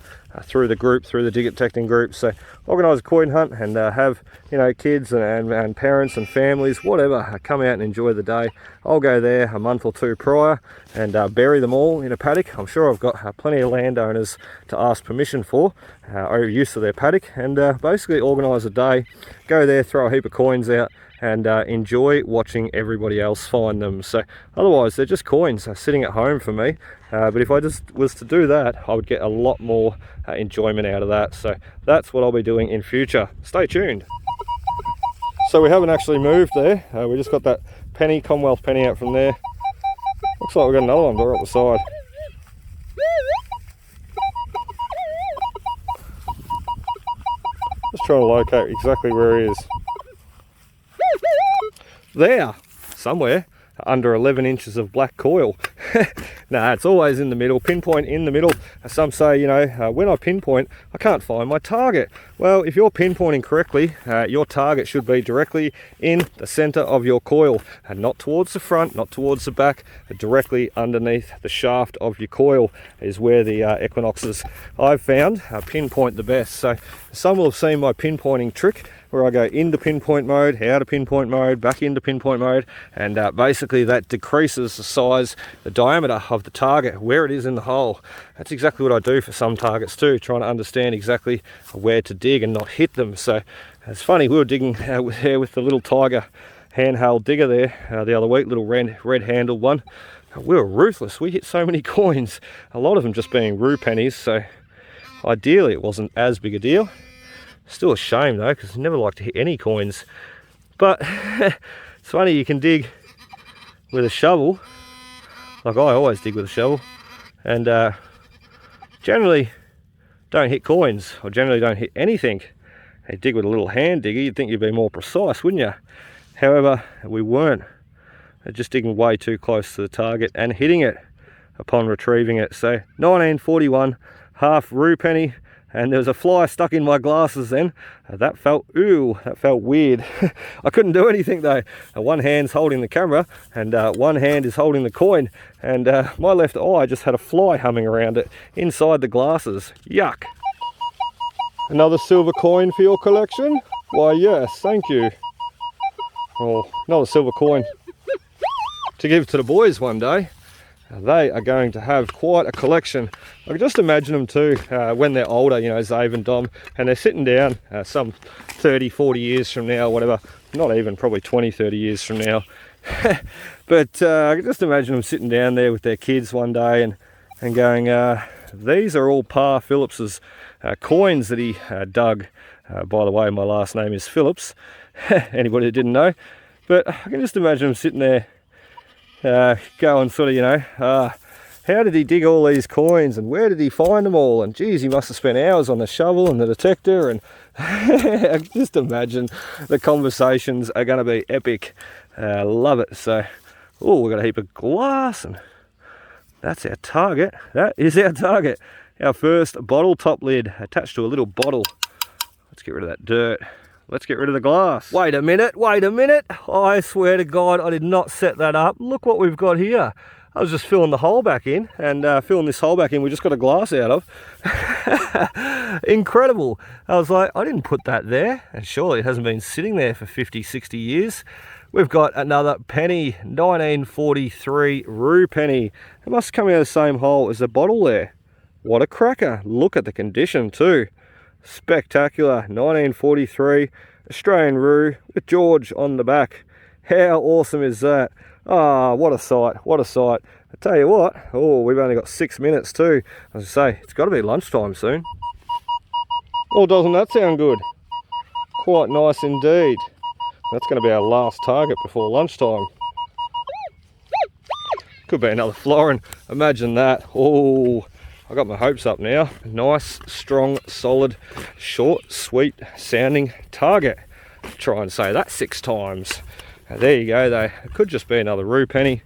through the group, through the dig detecting group. So organise a coin hunt and have, you know, kids and parents and families, whatever, come out and enjoy the day. I'll go there a month or two prior and bury them all in a paddock. I'm sure I've got plenty of landowners to ask permission for over use of their paddock, and basically organise a day, go there, throw a heap of coins out, and enjoy watching everybody else find them. So otherwise they're just coins sitting at home for me, but if I just was to do that, I would get a lot more enjoyment out of that. So that's what I'll be doing in future. Stay tuned. So we haven't actually moved there. We just got that penny, Commonwealth penny out from there. Looks like we've got another one right beside. Just trying to locate exactly where he is. There, somewhere, under 11 inches of black coil. No, it's always in the middle, pinpoint in the middle. Some say, you know, when I pinpoint, I can't find my target. Well, if you're pinpointing correctly, your target should be directly in the center of your coil, and not towards the front, not towards the back, but directly underneath the shaft of your coil is where the Equinoxes I've found pinpoint the best. So some will have seen my pinpointing trick, where I go into pinpoint mode, out of pinpoint mode, back into pinpoint mode, and basically that decreases the size, the diameter of the target, where it is in the hole. That's exactly what I do for some targets too, trying to understand exactly where to dig and not hit them. So it's funny, we were digging there with the little TYGER handheld digger there the other week, little red handled one. We were ruthless. We hit so many coins, a lot of them just being rue pennies, so ideally it wasn't as big a deal. Still a shame though, because I never like to hit any coins. But it's funny, you can dig with a shovel, like I always dig with a shovel, and generally don't hit coins, or generally don't hit anything. You dig with a little hand digger, you'd think you'd be more precise, wouldn't you? However, we weren't. Just digging way too close to the target and hitting it upon retrieving it. So 1941, half rue penny, and there was a fly stuck in my glasses then. That felt, ooh, that felt weird. I couldn't do anything though. One hand's holding the camera and one hand is holding the coin, and my left eye just had a fly humming around it inside the glasses. Yuck. Another silver coin for your collection? Why yes, thank you. Oh, another silver coin to give to the boys one day. They are going to have quite a collection. I can just imagine them too when they're older, you know, Zave and Dom, and they're sitting down some 30, 40 years from now, whatever, not even, probably 20, 30 years from now. But I can just imagine them sitting down there with their kids one day and going, these are all Pa Phillips's coins that he dug. By the way, my last name is Phillips, anybody that didn't know. But I can just imagine them sitting there going sort of, you know, how did he dig all these coins and where did he find them all? And geez, he must have spent hours on the shovel and the detector, and I just imagine the conversations are going to be epic. Love it. So, oh, we've got a heap of glass, and that's our target. That is our target. Our first bottle top lid attached to a little bottle. Let's get rid of that dirt. Let's get rid of the glass. Wait a minute, wait a minute. I swear to God, I did not set that up. Look what we've got here. I was just filling the hole back in, and filling this hole back in we just got a glass out of. Incredible. I was like, I didn't put that there, and surely it hasn't been sitting there for 50, 60 years. We've got another penny, 1943 rue penny. It must come out of the same hole as the bottle there. What a cracker. Look at the condition too. Spectacular. 1943 Australian rue with George on the back. How awesome is that? Ah, what a sight, what a sight. I tell you what, oh, we've only got 6 minutes too. As I say, it's got to be lunchtime soon. Oh, doesn't that sound good? Quite nice indeed. That's going to be our last target before lunchtime. Could be another florin. Imagine that. Oh, I got my hopes up now. Nice, strong, solid, short, sweet sounding target. Try and say that 6 times. There you go though. It could just be another rue penny.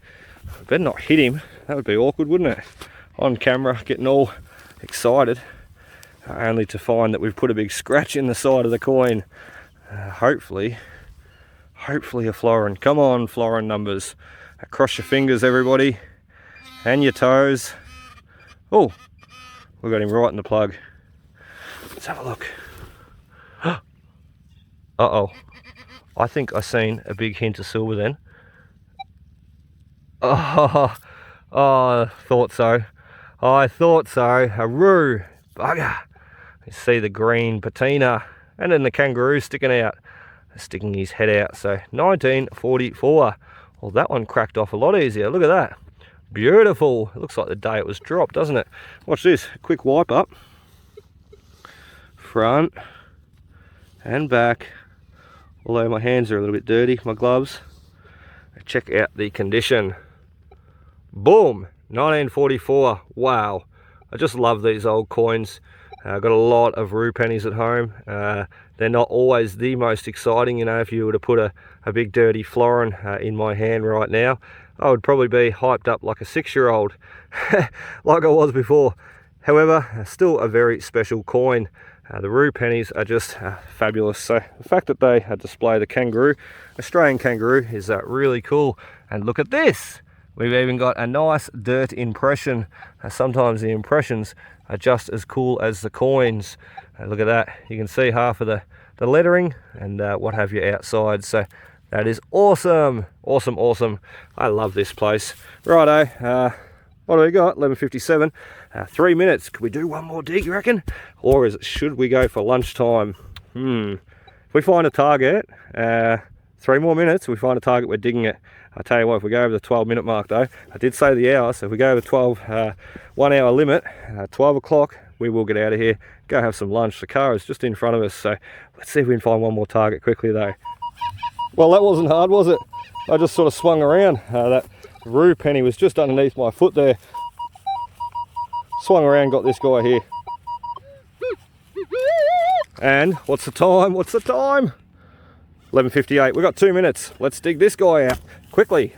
I better not hit him. That would be awkward, wouldn't it? On camera, getting all excited. Only to find that we've put a big scratch in the side of the coin. Hopefully a florin. Come on, florin numbers. Cross your fingers, everybody. And your toes. Oh, we got him right in the plug. Let's have a look. Uh-oh. I think I seen a big hint of silver then. Oh, I thought so. I thought so. A rue. Bugger. You see the green patina. And then the kangaroo sticking out. Sticking his head out. So 1944. Well, that one cracked off a lot easier. Look at that. Beautiful. It looks like the day it was dropped, doesn't it? Watch this. Quick wipe up. Front and back. Although my hands are a little bit dirty, my gloves. Check out the condition. Boom. 1944. Wow. I just love these old coins. I've got a lot of rue pennies at home. They're not always the most exciting, you know. If you were to put a big dirty florin in my hand right now, I would probably be hyped up like a 6-year-old, like I was before. However, still a very special coin. The rue pennies are just fabulous. So the fact that they display the kangaroo, Australian kangaroo, is really cool. And look at this. We've even got a nice dirt impression. Sometimes the impressions are just as cool as the coins. Look at that. You can see half of the lettering and what have you outside. So that is awesome. Awesome, awesome. I love this place. Righto. What do we got? 11:57. 3 minutes. Could we do one more dig, you reckon? Or should we go for lunchtime? If we find a target, 3 more minutes, we find a target, we're digging it. I tell you what, if we go over the 12-minute mark though, I did say the hour, so if we go over 1 hour limit, 12 o'clock, we will get out of here, go have some lunch. The car is just in front of us, so let's see if we can find one more target quickly though. Well, that wasn't hard, was it? I just sort of swung around. That rue penny was just underneath my foot there. Swung around, got this guy here. And what's the time? What's the time? 11:58. We've got 2 minutes. Let's dig this guy out quickly.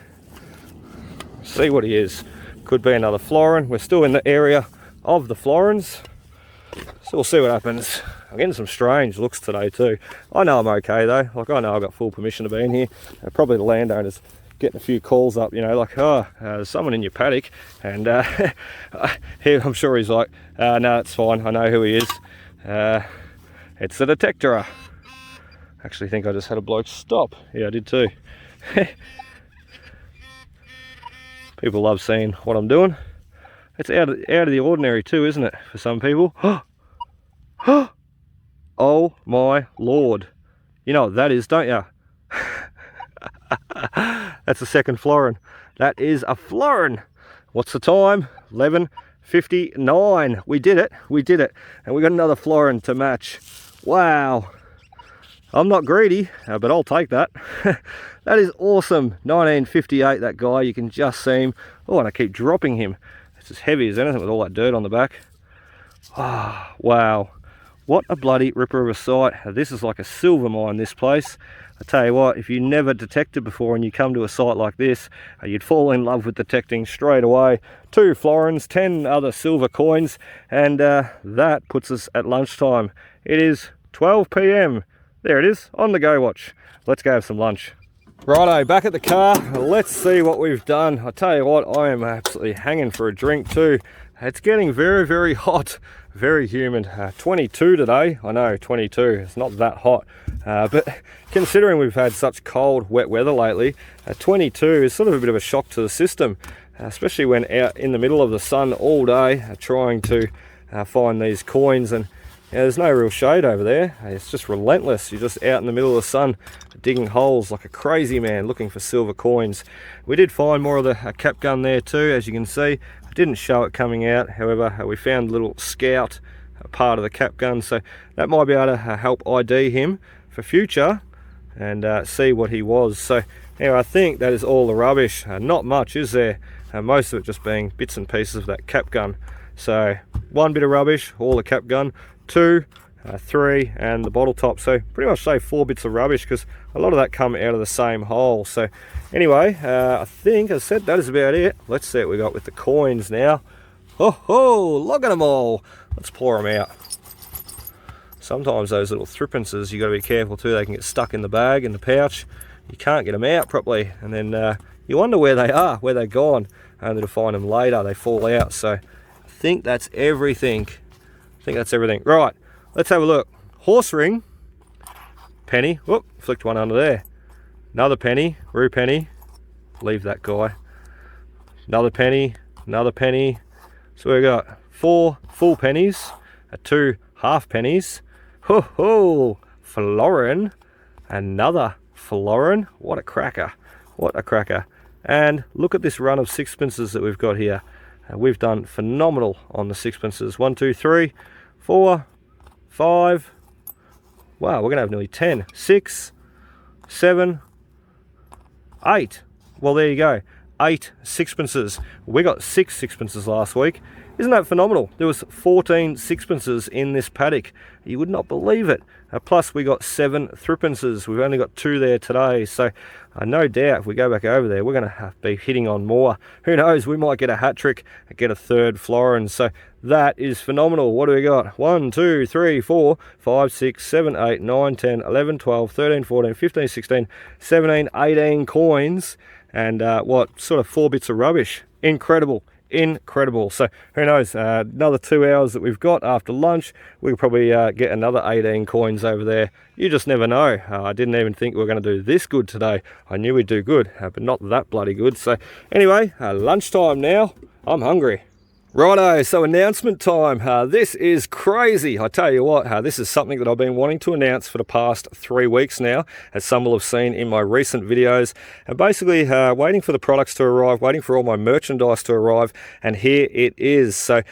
See what he is. Could be another florin. We're still in the area of the florins, so we'll see what happens. I'm getting some strange looks today too. I know I'm okay though. Like, I know I've got full permission to be in here. Probably the landowner's getting a few calls up, you know, like, oh, there's someone in your paddock, and I'm sure he's like, no, it's fine, I know who he is. It's the detector. Actually think I just had a bloke stop. Yeah, I did too. People love seeing what I'm doing. It's out of the ordinary too, isn't it, for some people? Oh my lord. You know what that is, don't you? That's a second florin. That is a florin. What's the time? 11:59. We did it. We did it. And we got another florin to match. Wow. I'm not greedy, but I'll take that. That is awesome. 1958, that guy. You can just see him. Oh, and I keep dropping him. It's as heavy as anything with all that dirt on the back. Oh, wow. What a bloody ripper of a sight. This is like a silver mine, this place. I tell you what, if you never detected before and you come to a site like this, you'd fall in love with detecting straight away. 2 florins, 10 other silver coins, and that puts us at lunchtime. It is 12 PM. There it is, on the go watch. Let's go have some lunch. Righto, back at the car. Let's see what we've done. I tell you what, I am absolutely hanging for a drink too. It's getting very, very hot, very humid. 22 today. I know, 22. It's not that hot. But considering we've had such cold, wet weather lately, 22 is sort of a bit of a shock to the system, especially when out in the middle of the sun all day trying to find these coins. And there's no real shade over there. It's just relentless. You're just out in the middle of the sun digging holes like a crazy man looking for silver coins. We did find more of the cap gun there too, as you can see. I didn't show it coming out. However, we found a little scout part of the cap gun, so that might be able to help ID him for future and see what he was. So anyway, I think that is all the rubbish. Not much, is there? Most of it just being bits and pieces of that cap gun. So 1 bit of rubbish, all the cap gun, 2, 3, and the bottle top. So pretty much say 4 bits of rubbish, because a lot of that come out of the same hole. So anyway, I think, as I said, that is about it. Let's see what we got with the coins now. Oh, look at them all. Let's pour them out. Sometimes those little thrippences, you got to be careful too. They can get stuck in the bag, in the pouch. You can't get them out properly, and then you wonder where they are, where they're gone, only to find them later. They fall out. So I think that's everything. Right, let's have a look. Horse ring, penny. Whoop, flicked one under there. Another penny, rue penny. Leave that guy. Another penny, another penny. So we got 4 full pennies, 2 half pennies. Ho, florin. Another florin. What a cracker. What a cracker. And look at this run of sixpences that we've got here. We've done phenomenal on the sixpences. 1, 2, 3, 4, 5. Wow, we're gonna have nearly 10. 6, 7, 8. Well, there you go. 8 sixpences. We got 6 sixpences last week. Isn't that phenomenal? There was 14 sixpences in this paddock. You would not believe it. Plus we got 7 thrippences. We've only got 2 there today. So no doubt if we go back over there, we're going to be hitting on more. Who knows? We might get a hat trick and get a 3rd florin. So that is phenomenal. What do we got? 1, 2, 3, 4, 5, 6, 7, 8, 9, 10, 11, 12, 13, 14, 15, 16, 17, 18 coins. And what, sort of 4 bits of rubbish. Incredible. So who knows, another 2 hours that we've got after lunch, we'll probably get another 18 coins over there. You just never know. I didn't even think we were going to do this good today. I knew we'd do good, but not that bloody good. So anyway, lunchtime now. I'm hungry. Righto, so announcement time. This is crazy. I tell you what, this is something that I've been wanting to announce for the past 3 weeks now, as some will have seen in my recent videos. And basically, waiting for the products to arrive, waiting for all my merchandise to arrive, and here it is. So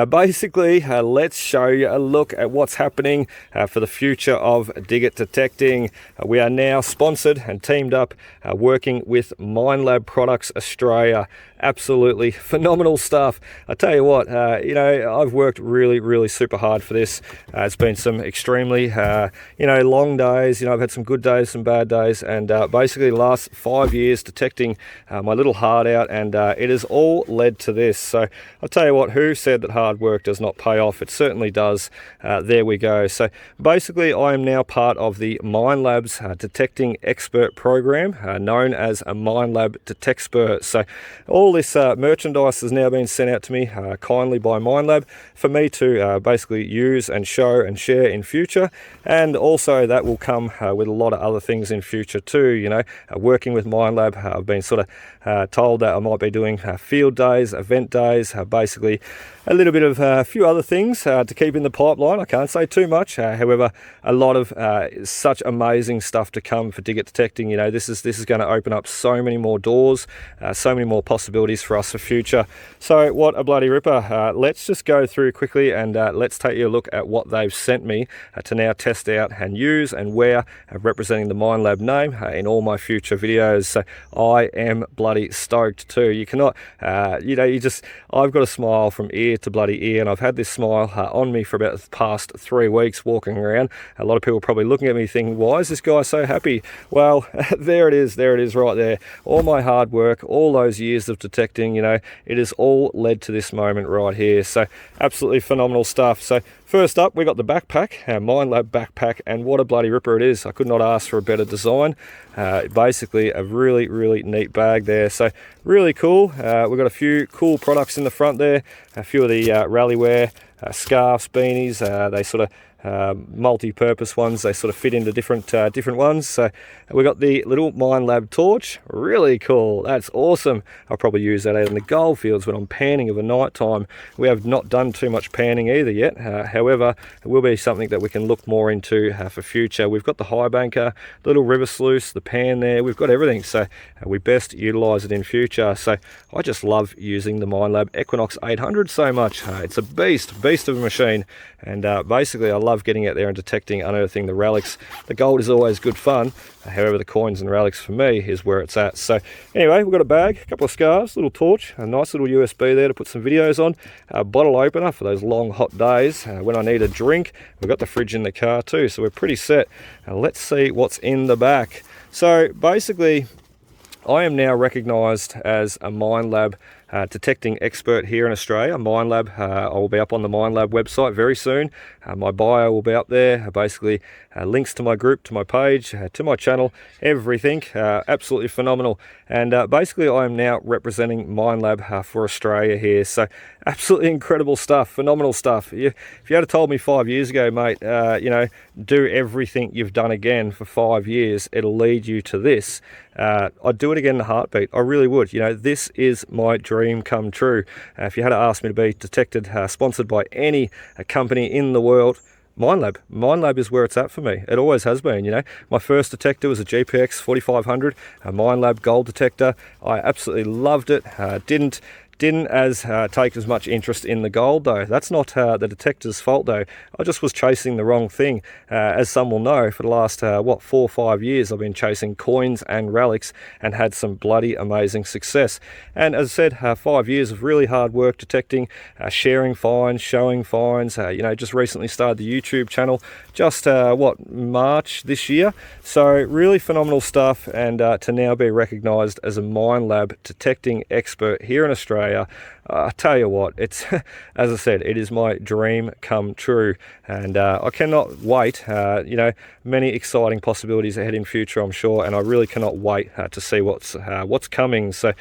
basically, let's show you a look at what's happening for the future of Digit Detecting. We are now sponsored and teamed up working with Minelab Products Australia. Absolutely phenomenal stuff. I tell you what, I've worked really super hard for this. It's been some extremely long days. I've had some good days, some bad days, and basically the last 5 years detecting my little heart out, and it has all led to this. So I'll tell you what, who said that hard work does not pay off? It certainly does. There we go. So basically I am now part of the Minelab's Detecting Expert program, known as a Minelab Detectspert. So all this merchandise has now been sent out to me kindly by Minelab for me to basically use and show and share in future, and also that will come with a lot of other things in future too. Working with Minelab, I've been sort of told that I might be doing field days, event days, basically a little bit of a few other things to keep in the pipeline. I can't say too much, however, a lot of such amazing stuff to come for Digit Detecting. This is going to open up so many more doors, so many more possibilities for us for future. So what a bloody ripper. Let's just go through quickly and let's take you a look at what they've sent me to now test out and use and wear, representing the Minelab name in all my future videos. So I am bloody stoked too. You cannot, I've got a smile from ear to bloody ear, and I've had this smile on me for about the past 3 weeks walking around. A lot of people probably looking at me thinking, why is this guy so happy? Well, there it is right there. All my hard work, all those years of detecting, it has all led to this moment right here. So absolutely phenomenal stuff. So first up, we got the backpack, our Minelab backpack, and what a bloody ripper it is. I could not ask for a better design. Basically a really neat bag there. So really cool. We've got a few cool products in the front there, a few of the rally wear, scarves, beanies. They sort of multi-purpose ones. They sort of fit into different ones. So we got the little Minelab torch, really cool. That's awesome. I'll probably use that out in the gold fields when I'm panning of a night time. We have not done too much panning either yet. However, it will be something that we can look more into for future. We've got the high banker, little river sluice, the pan there. We've got everything, so we best utilize it in future. So I just love using the Minelab Equinox 800 so much. It's a beast of a machine, and basically I love getting out there and detecting, unearthing the relics. The gold is always good fun. However, the coins and relics for me is where it's at. So anyway, we've got a bag, a couple of scarves, little torch, a nice little USB there to put some videos on, a bottle opener for those long hot days when I need a drink. We've got the fridge in the car too, so we're pretty set. Let's see what's in the back. So basically, I am now recognised as a Minelab detecting expert here in Australia. Minelab, I will be up on the Minelab website very soon. My bio will be up there, basically links to my group, to my page, to my channel, everything. Absolutely phenomenal. And basically I am now representing Minelab for Australia here. So absolutely incredible stuff, phenomenal stuff. If you had told me 5 years ago, mate, do everything you've done again for 5 years, it'll lead you to this. I'd do it again in a heartbeat. I really would. This is my dream come true. If you had asked me to be detected, sponsored by any company in the world, Minelab is where it's at for me. It always has been. My first detector was a GPX 4500, a Minelab gold detector. I absolutely loved it. Didn't take as much interest in the gold though. That's not the detector's fault though. I just was chasing the wrong thing. As some will know, for the last 4 or 5 years I've been chasing coins and relics and had some bloody amazing success. And as I said, 5 years of really hard work detecting, sharing finds, showing finds. Just recently started the YouTube channel, just March this year. So really phenomenal stuff, and to now be recognised as a Minelab detecting expert here in Australia, I tell you what, it's as I said, it is my dream come true, and I cannot wait. Many exciting possibilities ahead in future, I'm sure, and I really cannot wait to see what's coming. So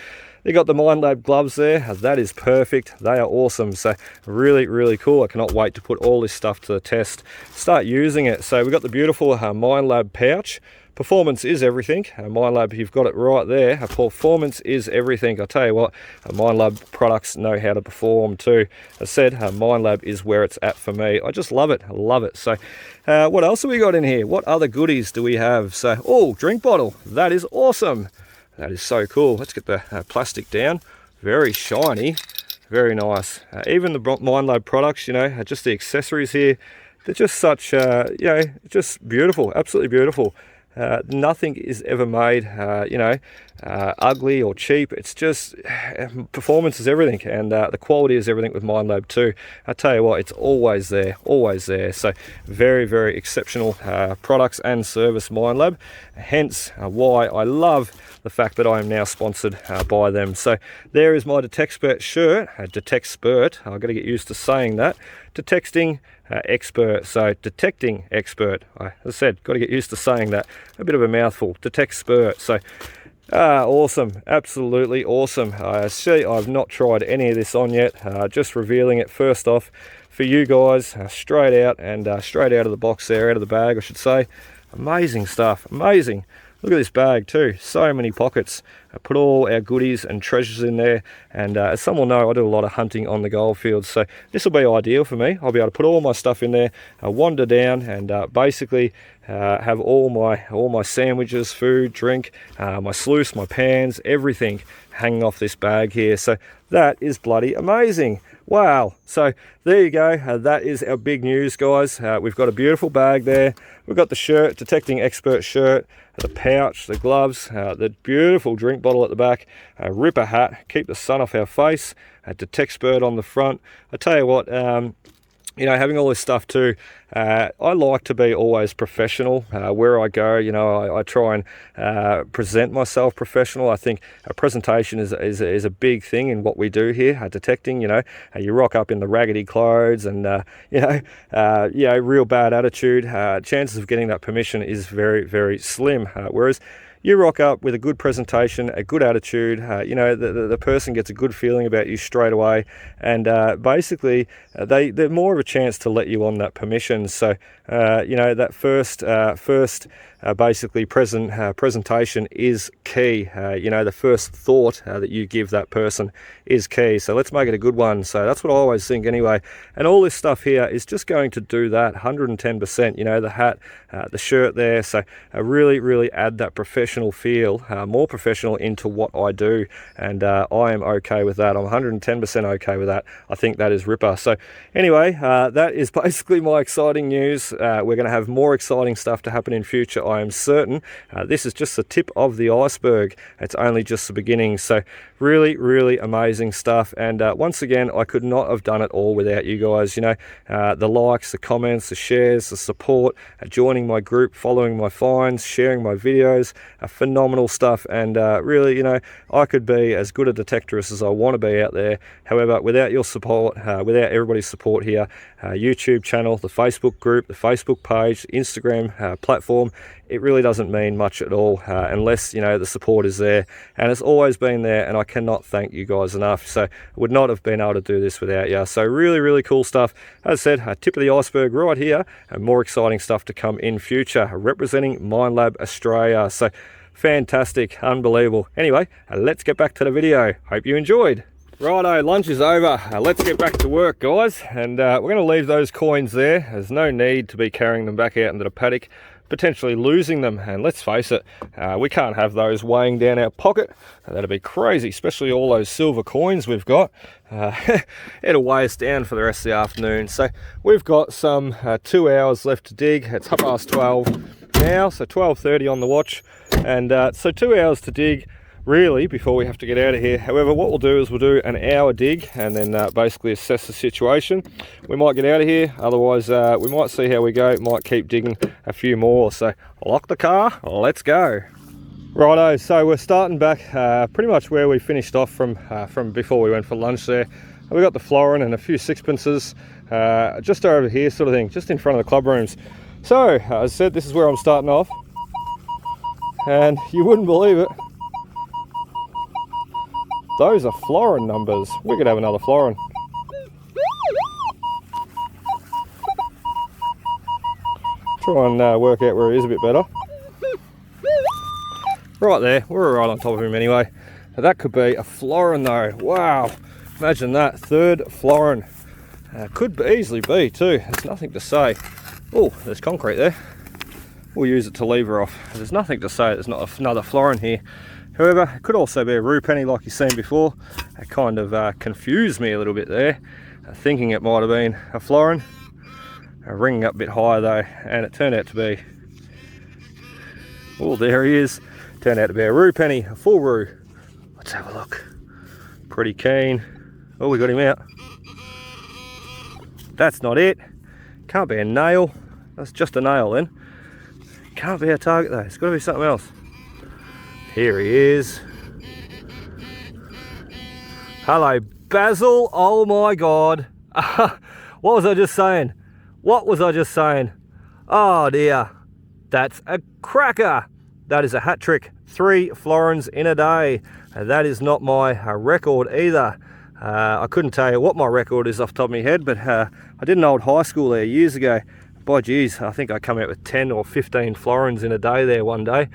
They got the Minelab gloves there. That is perfect. They are awesome. So really, really cool. I cannot wait to put all this stuff to the test, start using it. So we've got the beautiful Minelab pouch. Performance is everything. Minelab, you've got it right there. Performance is everything. I tell you what, Minelab products know how to perform too. As I said, Minelab is where it's at for me. I just love it. I love it. So what else have we got in here? What other goodies do we have? So, oh, drink bottle. That is awesome. That is so cool. Let's get the plastic down. Very shiny. Very nice. Even the Minelab products, you know, just the accessories here, they're just such, you know, just beautiful. Absolutely beautiful. Nothing is ever made, you know, ugly or cheap. It's just performance is everything, and the quality is everything with Minelab too. I tell you what, it's always there, always there. So very, very exceptional products and service, Minelab. Hence why I love the fact that I am now sponsored by them. So there is my Detectspert shirt. Detectspert. I've got to get used to saying that. Detecting expert, so detecting expert. As I said, got to get used to saying that. A bit of a mouthful. Detectspert. So awesome, absolutely awesome. See, I've not tried any of this on yet. Just revealing it first off for you guys, straight out and straight out of the box there, out of the bag, I should say. Amazing stuff, amazing. Look at this bag too, so many pockets. I put all our goodies and treasures in there, and as some will know, I do a lot of hunting on the goldfields, so this will be ideal for me. I'll be able to put all my stuff in there, wander down, and basically have all my sandwiches, food, drink, my sluice, my pans, everything hanging off this bag here. So that is bloody amazing. Wow. So there you go. That is our big news, guys. We've got a beautiful bag there. We've got the shirt, Detecting Expert shirt, the pouch, the gloves, the beautiful drink bottle at the back, a ripper hat, keep the sun off our face, a Detectspert on the front. I tell you what, you know, having all this stuff too, I like to be always professional where I go. You know, I try and present myself professional. I think a presentation is a big thing in what we do here, detecting. You know, you rock up in the raggedy clothes and you know, real bad attitude. Chances of getting that permission is very, very slim. Whereas you rock up with a good presentation, a good attitude, you know, the person gets a good feeling about you straight away, and basically they're more of a chance to let you on that permission. So you know, that first basically presentation is key. You know, the first thought that you give that person is key. So let's make it a good one. So that's what I always think anyway. And all this stuff here is just going to do that 110%. You know, the hat, the shirt there. So really, really add that professional feel, more professional into what I do. And I am okay with that. I'm 110% okay with that. I think that is ripper. So anyway, that is basically my exciting news. We're going to have more exciting stuff to happen in future, I am certain. This is just the tip of the iceberg. It's only just the beginning. So really, really amazing stuff. And once again, I could not have done it all without you guys. You know, the likes, the comments, the shares, the support, joining my group, following my finds, sharing my videos, phenomenal stuff. And really, you know, I could be as good a detectorist as I want to be out there. However, without your support, without everybody's support here, YouTube channel, the Facebook group, the Facebook page, Instagram platform, it really doesn't mean much at all unless, you know, the support is there. And it's always been there, and I cannot thank you guys enough. So I would not have been able to do this without you. So really, really cool stuff. As I said, tip of the iceberg right here, and more exciting stuff to come in future, representing Minelab Australia. So fantastic, unbelievable. Anyway, let's get back to the video. Hope you enjoyed. Righto, lunch is over. Let's get back to work, guys. And we're going to leave those coins there. There's no need to be carrying them back out into the paddock, potentially losing them. And let's face it, we can't have those weighing down our pocket. That'd be crazy, especially all those silver coins we've got. It'll weigh us down for the rest of the afternoon. So we've got some 2 hours left to dig. It's 12:30 now, so 12:30 on the watch. And so 2 hours to dig, really, before we have to get out of here. However, what we'll do is we'll do an hour dig and then basically assess the situation. We might get out of here, otherwise we might see how we go. Might keep digging a few more. So lock the car, let's go. Righto, so we're starting back pretty much where we finished off from before we went for lunch there. We got the florin and a few sixpences just over here, sort of thing, just in front of the club rooms. So as I said, this is where I'm starting off, and you wouldn't believe it, Those are florin numbers. We could have another florin. Try and work out where he is a bit better. Right there, we're right on top of him anyway. Now that could be a florin though. Wow, imagine that, third florin. Could easily be too, there's nothing to say. Oh, there's concrete there. We'll use it to lever off. There's nothing to say there's not another florin here. However, it could also be a rue penny like you've seen before. It kind of confused me a little bit there, thinking it might have been a florin. Ringing up a bit higher though, and it turned out to be, oh, there he is. Turned out to be a rue penny, a full rue. Let's have a look. Pretty keen. Oh, we got him out. That's not it. Can't be a nail. That's just a nail then. Can't be a target though. It's got to be something else. Here he is. Hello, Basil. Oh my God. What was I just saying? What was I just saying? Oh dear. That's a cracker. That is a hat trick. 3 florins in a day. That is not my record either. I couldn't tell you what my record is off the top of my head, but I did an old high school there years ago. By geez, I think I come out with 10 or 15 florins in a day there one day.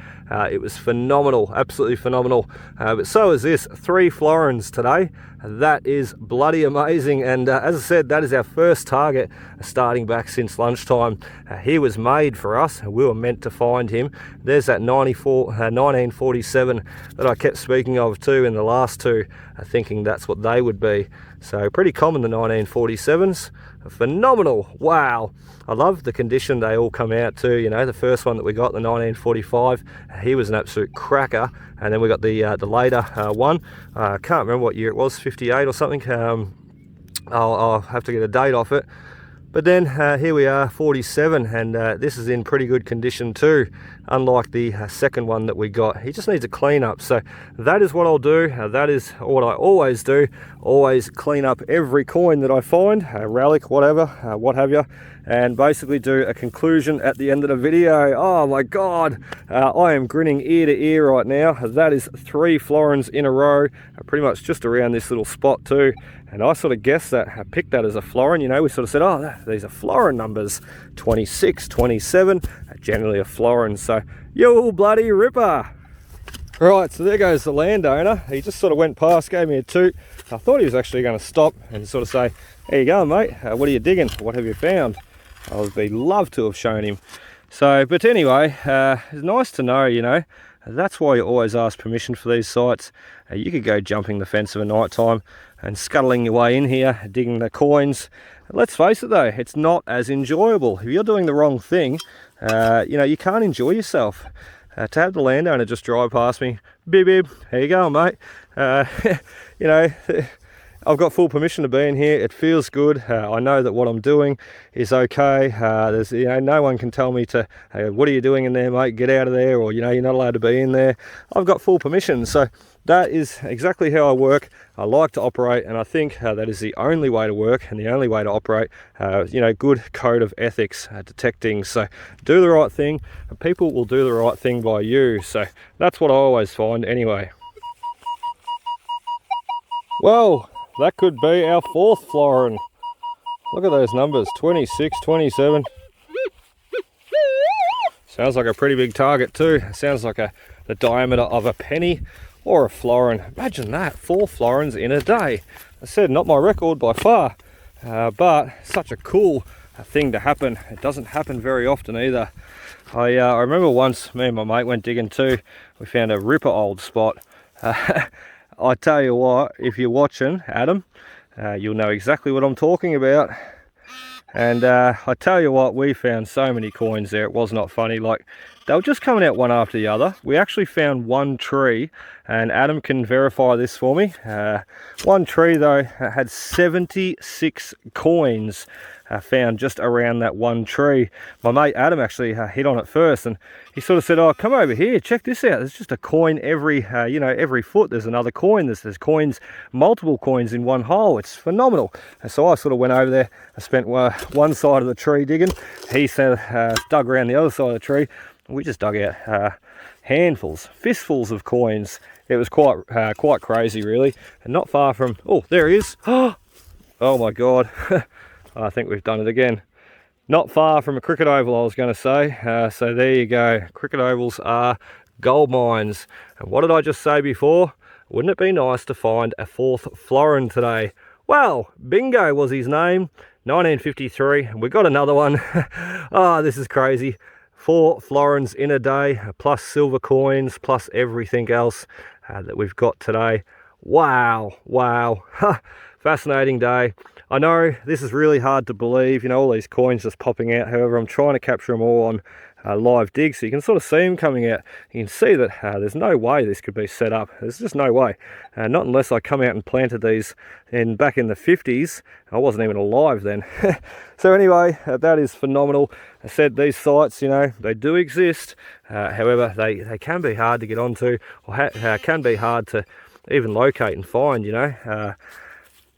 It was phenomenal, absolutely phenomenal. But so is this, 3 florins today. That is bloody amazing. And as I said, that is our first target starting back since lunchtime. He was made for us. We were meant to find him. There's that 1947 that I kept speaking of too in the last two, thinking that's what they would be. So pretty common, the 1947s. Phenomenal. Wow. I love the condition they all come out to. You know, the first one that we got, the 1945, he was an absolute cracker. And then we got the later one. I can't remember what year it was, 58 or something. I'll have to get a date off it. But then here we are, 47, and this is in pretty good condition too, unlike the second one that we got. He just needs a clean up. So that is what I'll do. That is what I always do. Always clean up every coin that I find, a relic, whatever, what have you, and basically do a conclusion at the end of the video. Oh my God, I am grinning ear to ear right now. That is 3 florins in a row, pretty much just around this little spot too. And I sort of guessed that, I picked that as a florin. You know, we sort of said, oh, these are florin numbers, 26, 27, generally a florin. So, you bloody ripper. Right, so there goes the landowner. He just sort of went past, gave me a toot. I thought he was actually going to stop and sort of say, there you go, mate. What are you digging? What have you found? I would be love to have shown him. So, but anyway, it's nice to know, you know. That's why you always ask permission for these sites. You could go jumping the fence of a night time and scuttling your way in here, digging the coins. Let's face it though, it's not as enjoyable. If you're doing the wrong thing, you know, you can't enjoy yourself. To have the landowner just drive past me, bib, here you go, mate. You know, I've got full permission to be in here. It feels good. I know that what I'm doing is okay. There's, you know, no one can tell me to, hey, what are you doing in there, mate? Get out of there, or, you know, you're not allowed to be in there. I've got full permission. So that is exactly how I work. I like to operate, and I think that is the only way to work and the only way to operate. You know, good code of ethics, detecting. So do the right thing, and people will do the right thing by you. So that's what I always find anyway. Well, that could be our 4th florin. Look at those numbers, 26, 27. Sounds like a pretty big target too. Sounds like the diameter of a penny or a florin. Imagine that, 4 florins in a day. I said, not my record by far, but such a cool thing to happen. It doesn't happen very often either. I remember once me and my mate went digging too. We found a ripper old spot. I tell you what, if you're watching, Adam, you'll know exactly what I'm talking about. And I tell you what, we found so many coins there, it was not funny. Like, they were just coming out one after the other. We actually found one tree, and Adam can verify this for me. One tree though had 76 coins found just around that one tree. My mate Adam actually hit on it first, and he sort of said, oh, come over here, check this out. There's just a coin every, you know, every foot. There's another coin. There's coins, multiple coins in one hole. It's phenomenal. And so I sort of went over there. I spent one side of the tree digging. He said, dug around the other side of the tree. We just dug out handfuls, fistfuls of coins. it was quite crazy really. And not far from, oh, there he is. Oh my God. I think we've done it again. Not far from a cricket oval, I was going to say. So there you go. Cricket ovals are gold mines. And what did I just say before? Wouldn't it be nice to find a fourth florin today? Well, Bingo was his name. 1953. We got another one. Oh, this is crazy. 4 florins in a day, plus silver coins, plus everything else that we've got today. Wow, wow. Fascinating day. I know this is really hard to believe, you know, all these coins just popping out. However, I'm trying to capture them all on live dig, so you can sort of see them coming out. You can see that there's no way this could be set up. There's just no way. Not unless I come out and planted these back in the 50s. I wasn't even alive then. So anyway, that is phenomenal. I said these sites, you know, they do exist. However, they can be hard to get onto, or can be hard to even locate and find, you know.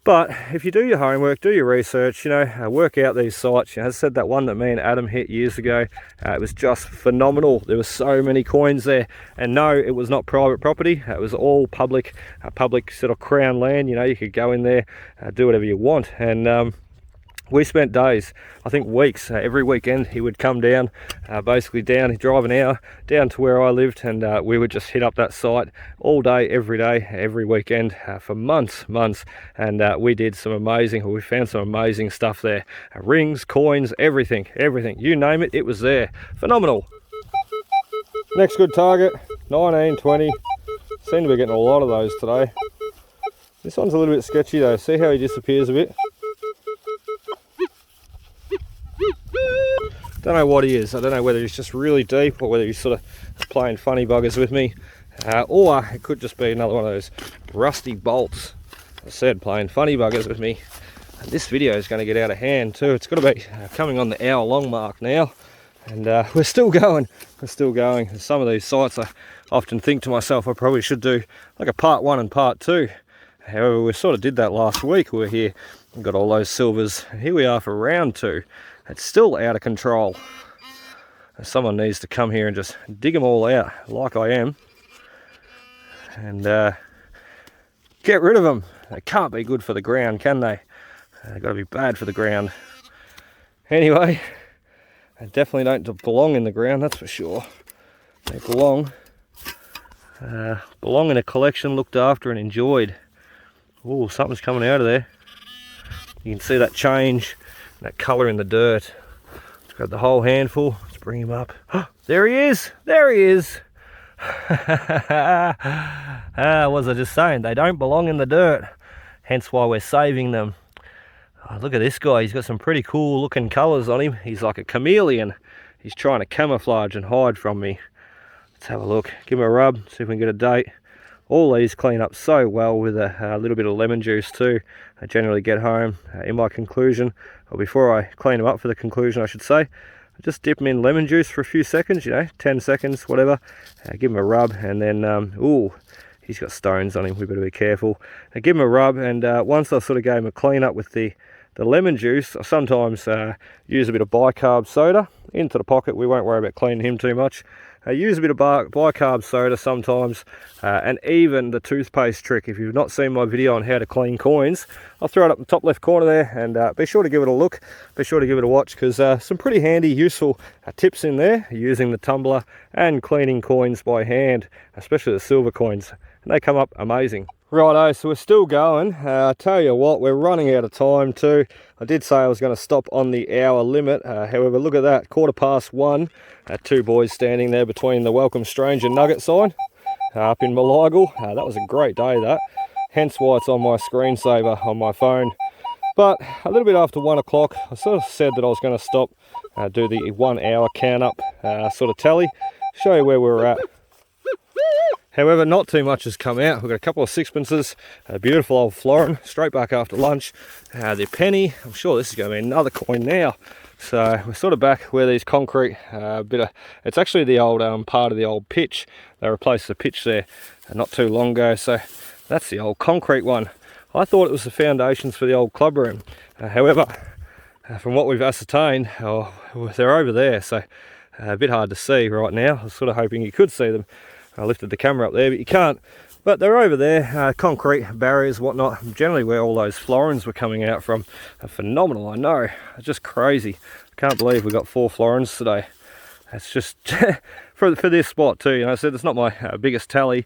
But if you do your homework, do your research, you know, work out these sites. You know, as I said, that one that me and Adam hit years ago, it was just phenomenal. There were so many coins there. And no, it was not private property. It was all public sort of crown land. You know, you could go in there, do whatever you want. And we spent days, I think weeks, every weekend he would come down, basically down, he'd drive an hour down to where I lived, and we would just hit up that site all day, every weekend for months. And we did some amazing, we found some amazing stuff there. Rings, coins, everything, you name it, it was there. Phenomenal. Next good target, 19, 20. Seem to be getting a lot of those today. This one's a little bit sketchy though. See how he disappears a bit? Don't know what he is. I don't know whether he's just really deep or whether he's sort of playing funny buggers with me, or it could just be another one of those rusty bolts. I said, playing funny buggers with me. And this video is going to get out of hand too. It's got to be coming on the hour-long mark now, and we're still going. Some of these sites, I often think to myself, I probably should do like a part 1 and part 2. However, we sort of did that last week. We were here and got all those silvers. And here we are for round 2. It's still out of control. Someone needs to come here and just dig them all out, like I am, and get rid of them. They can't be good for the ground, can they? They've got to be bad for the ground. Anyway, they definitely don't belong in the ground, that's for sure. They belong in a collection looked after and enjoyed. Oh, something's coming out of there. You can see that change, that colour in the dirt. Let's grab the whole handful. Let's bring him up. Oh, there he is. There he is. What was I just saying? They don't belong in the dirt. Hence why we're saving them. Oh, look at this guy. He's got some pretty cool looking colours on him. He's like a chameleon. He's trying to camouflage and hide from me. Let's have a look. Give him a rub. See if we can get a date. All these clean up so well with a little bit of lemon juice too. I generally get home in my conclusion, or before I clean them up for the conclusion I should say, I just dip them in lemon juice for a few seconds, you know, 10 seconds, whatever. Give him a rub, and then, ooh, he's got stones on him, we better be careful. Give him a rub, and once I sort of gave him a clean up with the lemon juice, I sometimes use a bit of bicarb soda into the pocket. We won't worry about cleaning him too much. Use a bit of bicarb soda sometimes, and even the toothpaste trick. If you've not seen my video on how to clean coins, I'll throw it up in the top left corner there, and be sure to give it a look, be sure to give it a watch, because some pretty handy, useful tips in there, using the tumbler and cleaning coins by hand, especially the silver coins, and they come up amazing. Righto, so we're still going. I tell you what, we're running out of time too. I did say I was going to stop on the hour limit. However, look at that, 1:15. 2 boys standing there between the welcome stranger nugget sign up in Meligal. That was a great day, that. Hence why it's on my screensaver on my phone. But a little bit after 1 o'clock, I sort of said that I was going to stop, do the 1 hour count up sort of tally, show you where we're at. However, not too much has come out. We've got a couple of sixpences, a beautiful old florin, straight back after lunch. The penny, I'm sure this is going to be another coin now. So we're sort of back where these concrete, it's actually the old part of the old pitch. They replaced the pitch there not too long ago. So that's the old concrete one. I thought it was the foundations for the old club room. However, from what we've ascertained, they're over there. So a bit hard to see right now. I was sort of hoping you could see them. I lifted the camera up there, but you can't. But they're over there, concrete barriers, whatnot, generally where all those florins were coming out from. Phenomenal, I know. It's just crazy. I can't believe we got 4 florins today. It's just for this spot too. You know, I said it's not my biggest tally.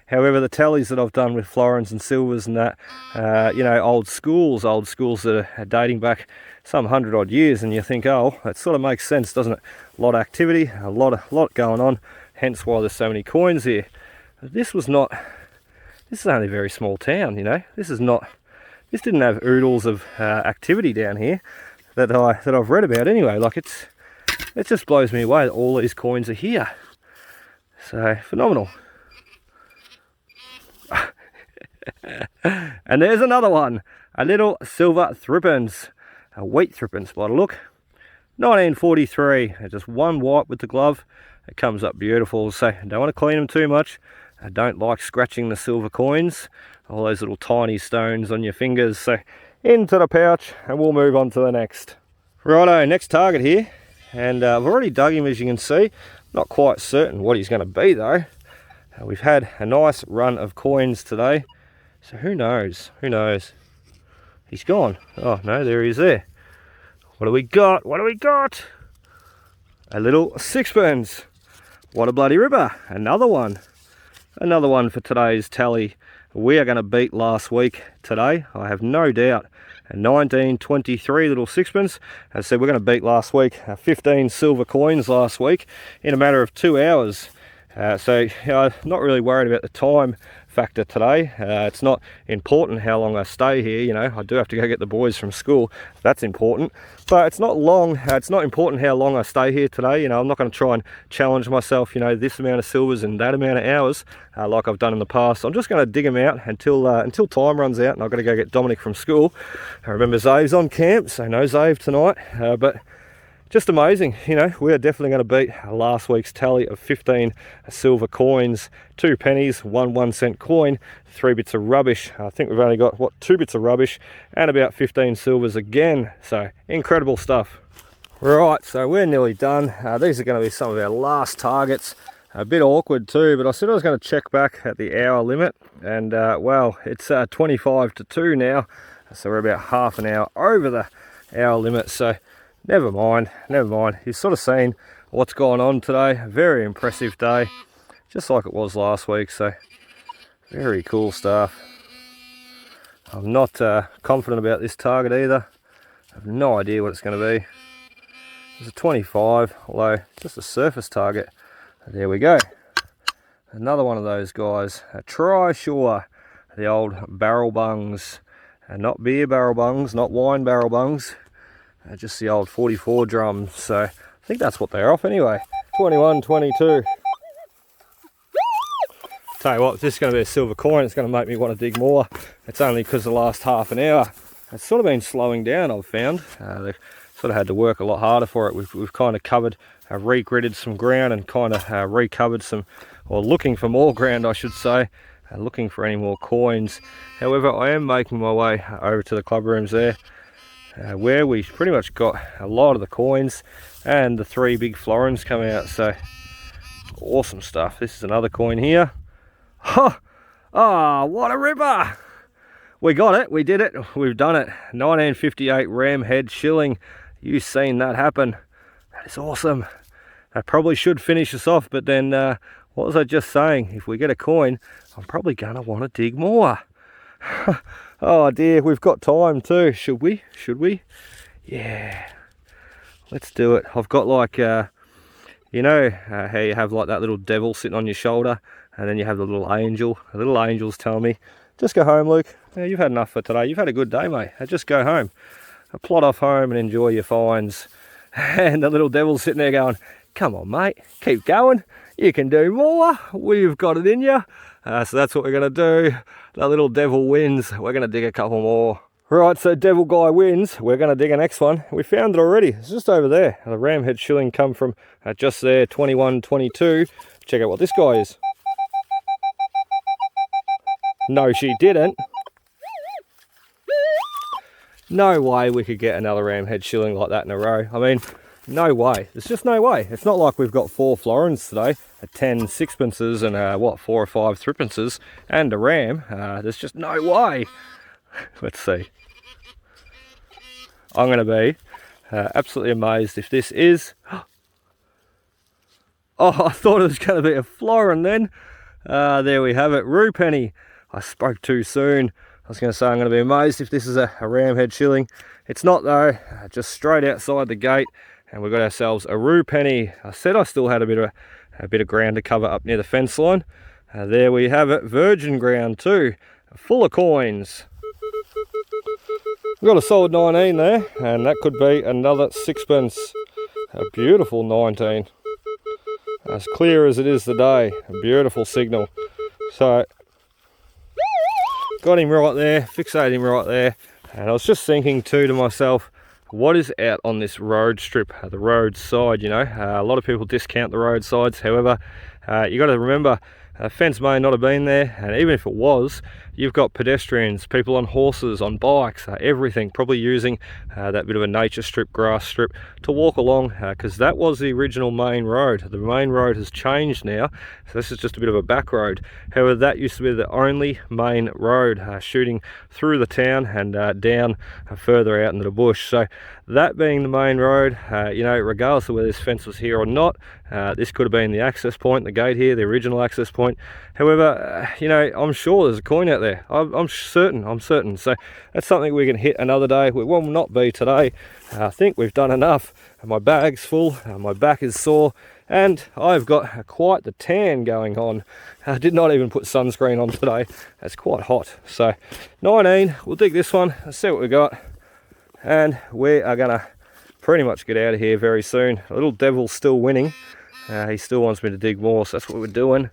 However, the tallies that I've done with florins and silvers and that, you know, old schools that are dating back some 100 odd years, and you think, oh, that sort of makes sense, doesn't it? A lot of activity, a lot going on, hence why there's so many coins here. This is only a very small town, you know. This didn't have oodles of activity down here that I've read about anyway. Like it just blows me away that all these coins are here. So phenomenal. And there's another one, a little silver thrippence, a wheat thrippence by the look. 1943, just one wipe with the glove. It comes up beautiful. So don't want to clean them too much. I don't like scratching the silver coins, all those little tiny stones on your fingers. So into the pouch, and we'll move on to the next. Righto, next target here, and I've already dug him, as you can see. Not quite certain what he's going to be though. We've had a nice run of coins today, so who knows? Who knows? He's gone. Oh no, there he is there. What do we got? What do we got? A little sixpence. What a bloody ripper. Another one. Another one for today's tally. We are going to beat last week today, I have no doubt. A 1923 little sixpence. As I said, we're going to beat last week. 15 silver coins last week in a matter of 2 hours. So you know, not really worried about the time factor today. It's not important how long I stay here. You know, I do have to go get the boys from school. That's important, but it's not long. It's not important how long I stay here today. You know, I'm not going to try and challenge myself, you know, this amount of silvers and that amount of hours like I've done in the past. I'm just going to dig them out until time runs out, and I've got to go get Dominic from school. I remember Zave's on camp, so no Zave tonight, but just amazing. You know, we're definitely going to beat last week's tally of 15 silver coins, 2 pennies, 1 1-cent coin, 3 bits of rubbish. I think we've only got, what, 2 bits of rubbish and about 15 silvers again. So incredible stuff. Right, so we're nearly done. These are going to be some of our last targets. A bit awkward too, but I said I was going to check back at the hour limit, and well, it's 25 to 2 now, so we're about half an hour over the hour limit. So never mind, never mind. You've sort of seen what's gone on today. A very impressive day, just like it was last week. So very cool stuff. I'm not confident about this target either. I have no idea what it's going to be. It's a 25, although it's just a surface target. There we go. Another one of those guys. A trisure, the old barrel bungs. And not beer barrel bungs, not wine barrel bungs. Just the old 44 drums. So I think that's what they're off anyway. 21, 22. Tell you what, if this is going to be a silver coin, it's going to make me want to dig more. It's only because the last half an hour, it's sort of been slowing down, I've found. They've sort of had to work a lot harder for it. We've kind of covered, re-gridded some ground and kind of recovered some, or looking for more ground I should say, looking for any more coins. However, I am making my way over to the club rooms there, where we pretty much got a lot of the coins and the 3 big florins come out. So awesome stuff. This is another coin here. Ha! Oh, what a ripper! We got it, we did it, we've done it. 1958 ram head shilling. You've seen that happen. That is awesome. I probably should finish this off, but then what was I just saying? If we get a coin, I'm probably gonna want to dig more. Oh dear, we've got time too. Should we? Should we? Yeah. Let's do it. I've got like, you know how you have like that little devil sitting on your shoulder, and then you have the little angel. The little angel's telling me, just go home, Luke. Yeah, you've had enough for today. You've had a good day, mate. Just go home. Plot off home and enjoy your finds. And the little devil's sitting there going, come on, mate. Keep going. You can do more. We've got it in you. So that's what we're going to do. The little devil wins. We're going to dig a couple more. Right, so devil guy wins. We're going to dig a next one. We found it already. It's just over there. The ram head shilling come from just there, 21, 22. Check out what this guy is. No, she didn't. No way we could get another ram head shilling like that in a row. I mean, No way. There's just no way. It's not like we've got 4 florins today, 10 sixpences and what, 4 or 5 thrippences and a ram. There's just no way. Let's see. I'm going to be absolutely amazed if this is... Oh, I thought it was going to be a florin then. There we have it, rue penny. I spoke too soon. I was going to say I'm going to be amazed if this is a ram head shilling. It's not though, just straight outside the gate. And we've got ourselves a rue penny. I said I still had a bit of ground to cover up near the fence line. There we have it, virgin ground too, full of coins. We've got a solid 19 there, and that could be another sixpence. A beautiful 19. As clear as it is today, a beautiful signal. So, got him right there, fixated him right there. And I was just thinking too to myself, what is out on this road strip, the road side, you know? A lot of people discount the road sides. However, you got to remember, a fence may not have been there, and even if it was, you've got pedestrians, people on horses, on bikes, everything, probably using that bit of a nature strip, grass strip to walk along, because that was the original main road. The main road has changed now, so this is just a bit of a back road. However, that used to be the only main road shooting through the town and down further out into the bush. So that being the main road, you know, regardless of whether this fence was here or not, this could have been the access point, the gate here, the original access point. However, you know, I'm sure there's a coin out there. I'm certain. So that's something we can hit another day. It will not be today. I think we've done enough. My bag's full, my back is sore, and I've got quite the tan going on. I did not even put sunscreen on today. It's quite hot. So 19, we'll dig this one. Let's see what we got. And we are gonna pretty much get out of here very soon. A little devil's still winning. He still wants me to dig more, so that's what we're doing.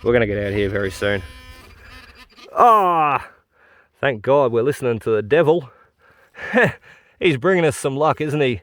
We're gonna get out of here very soon. Ah, thank God we're listening to the devil. He's bringing us some luck, isn't he?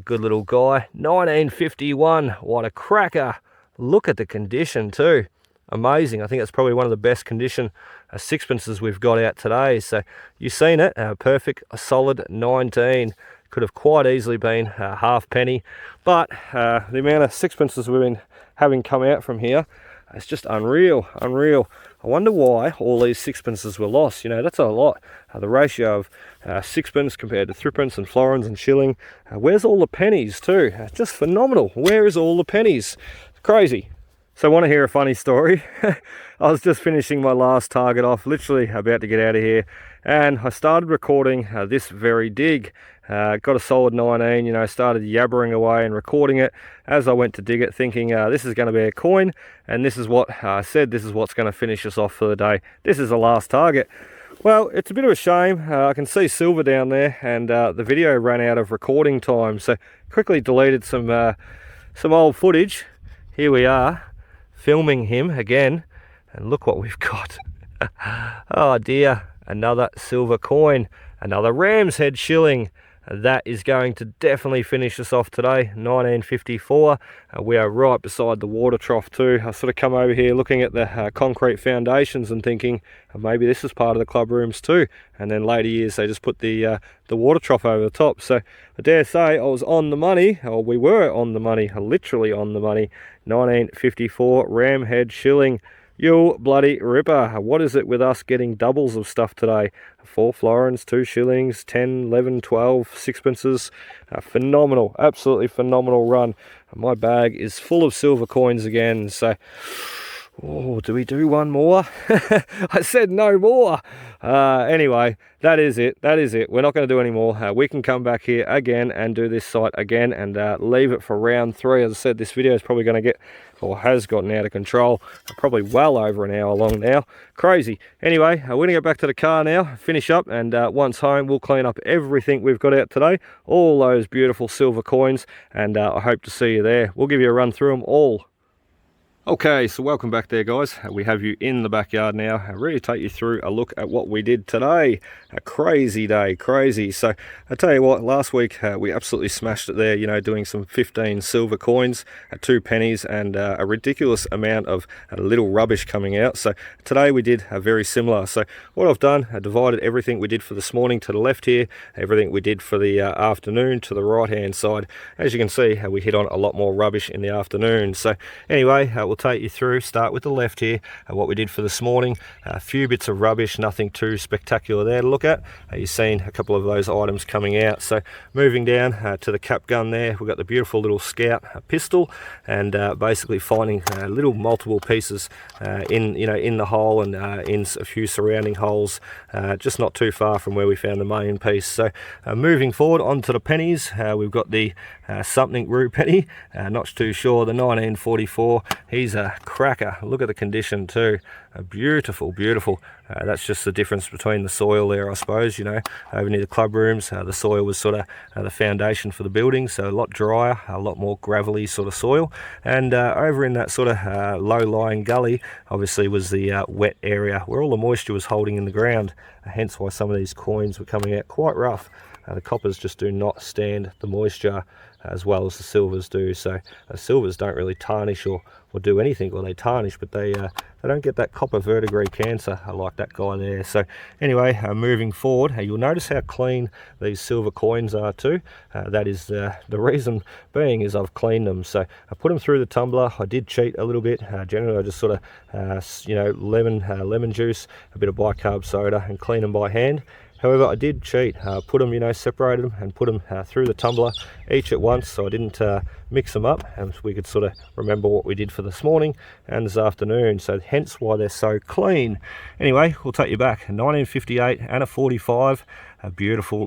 Good little guy. 1951, what a cracker. Look at the condition too. Amazing. I think that's probably one of the best condition sixpences we've got out today. So you've seen it, perfect, a solid 19. Could have quite easily been a half penny, but the amount of sixpences we've been having come out from here, it's just unreal. I wonder why all these sixpences were lost. You know, that's a lot. The ratio of sixpence compared to thrippence and florins and shilling. Where's all the pennies too? Just phenomenal. Where is all the pennies? Crazy. So, want to hear a funny story? I was just finishing my last target off, literally about to get out of here, and I started recording this very dig. Got a solid 19, you know, started yabbering away and recording it as I went to dig it, thinking this is going to be a coin, and this is what I said, this is what's going to finish us off for the day. This is the last target. Well, it's a bit of a shame. I can see silver down there, and the video ran out of recording time, so quickly deleted some old footage. Here we are, filming him again, and look what we've got. Oh dear, another silver coin, another ram's head shilling. That is going to definitely finish us off today. 1954. We are right beside the water trough too. I sort of come over here looking at the concrete foundations and thinking maybe this is part of the club rooms too. And then later years they just put the water trough over the top. So I dare say I was on the money, or we were on the money, literally on the money. 1954 ram head shilling. You bloody ripper. What is it with us getting doubles of stuff today? 4 florins, 2 shillings, 10, 11, 12 sixpences. Phenomenal, absolutely phenomenal run. My bag is full of silver coins again, so oh, do we do one more? I said no more. Anyway, that is it. We're not going to do any more. We can come back here again and do this site again and leave it for round 3. As I said, this video is probably going to get, or has gotten out of control, probably well over an hour long now. Crazy. Anyway, we're going to go back to the car now, finish up, and once home we'll clean up everything we've got out today, all those beautiful silver coins, and I hope to see you there. We'll give you a run through them all. Okay, so welcome back there, guys. We have you in the backyard now. I really take you through a look at what we did today. A crazy day, crazy. So I tell you what, last week we absolutely smashed it there, you know, doing some 15 silver coins, 2 pennies, and a ridiculous amount of little rubbish coming out. So today we did very similar. So what I've done, I divided everything we did for this morning to the left here, everything we did for the afternoon to the right hand side. As you can see, we hit on a lot more rubbish in the afternoon. So anyway, we'll take you through, start with the left here, what we did for this morning. A few bits of rubbish, nothing too spectacular there to look at. You've seen a couple of those items coming out. So moving down to the cap gun there, we've got the beautiful little Scout pistol, and basically finding little multiple pieces in the hole and in a few surrounding holes, just not too far from where we found the main piece. So moving forward onto the pennies, we've got the something rue penny, not too sure, the 1944. He's a cracker. Look at the condition too. Beautiful, beautiful. That's just the difference between the soil there, I suppose. You know, over near the club rooms, the soil was sort of the foundation for the building, so a lot drier, a lot more gravelly sort of soil. And over in that sort of low-lying gully, obviously, was the wet area where all the moisture was holding in the ground. Hence why some of these coins were coming out quite rough. The coppers just do not stand the moisture as well as the silvers do. So the silvers don't really tarnish or do anything, or they tarnish, but they don't get that copper verdigris cancer like that guy there. So anyway, moving forward, you'll notice how clean these silver coins are too. That is the reason being is I've cleaned them. So I put them through the tumbler. I did cheat a little bit. Generally I just sort of lemon juice, a bit of bicarb soda, and clean them by hand. However, I did cheat, put them, separated them and put them through the tumbler each at once, so I didn't mix them up, and we could sort of remember what we did for this morning and this afternoon, so hence why they're so clean. Anyway, we'll take you back, 1958 and a 45,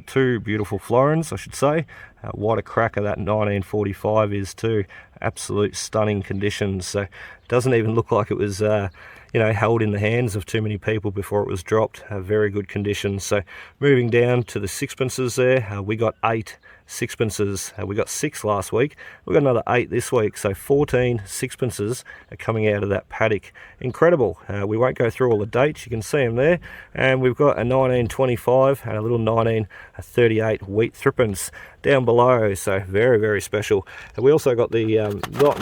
two beautiful florins, I should say. What a cracker that 1945 is too. Absolute stunning conditions. So it doesn't even look like it was held in the hands of too many people before it was dropped. Very good conditions. So moving down to the sixpences there, we got 8 sixpences. We got 6 last week. We got another 8 this week. So 14 sixpences are coming out of that paddock. Incredible. We won't go through all the dates. You can see them there. And we've got a 1925 and a little 1938 wheat thrippence down below. So very, very special. And we also got the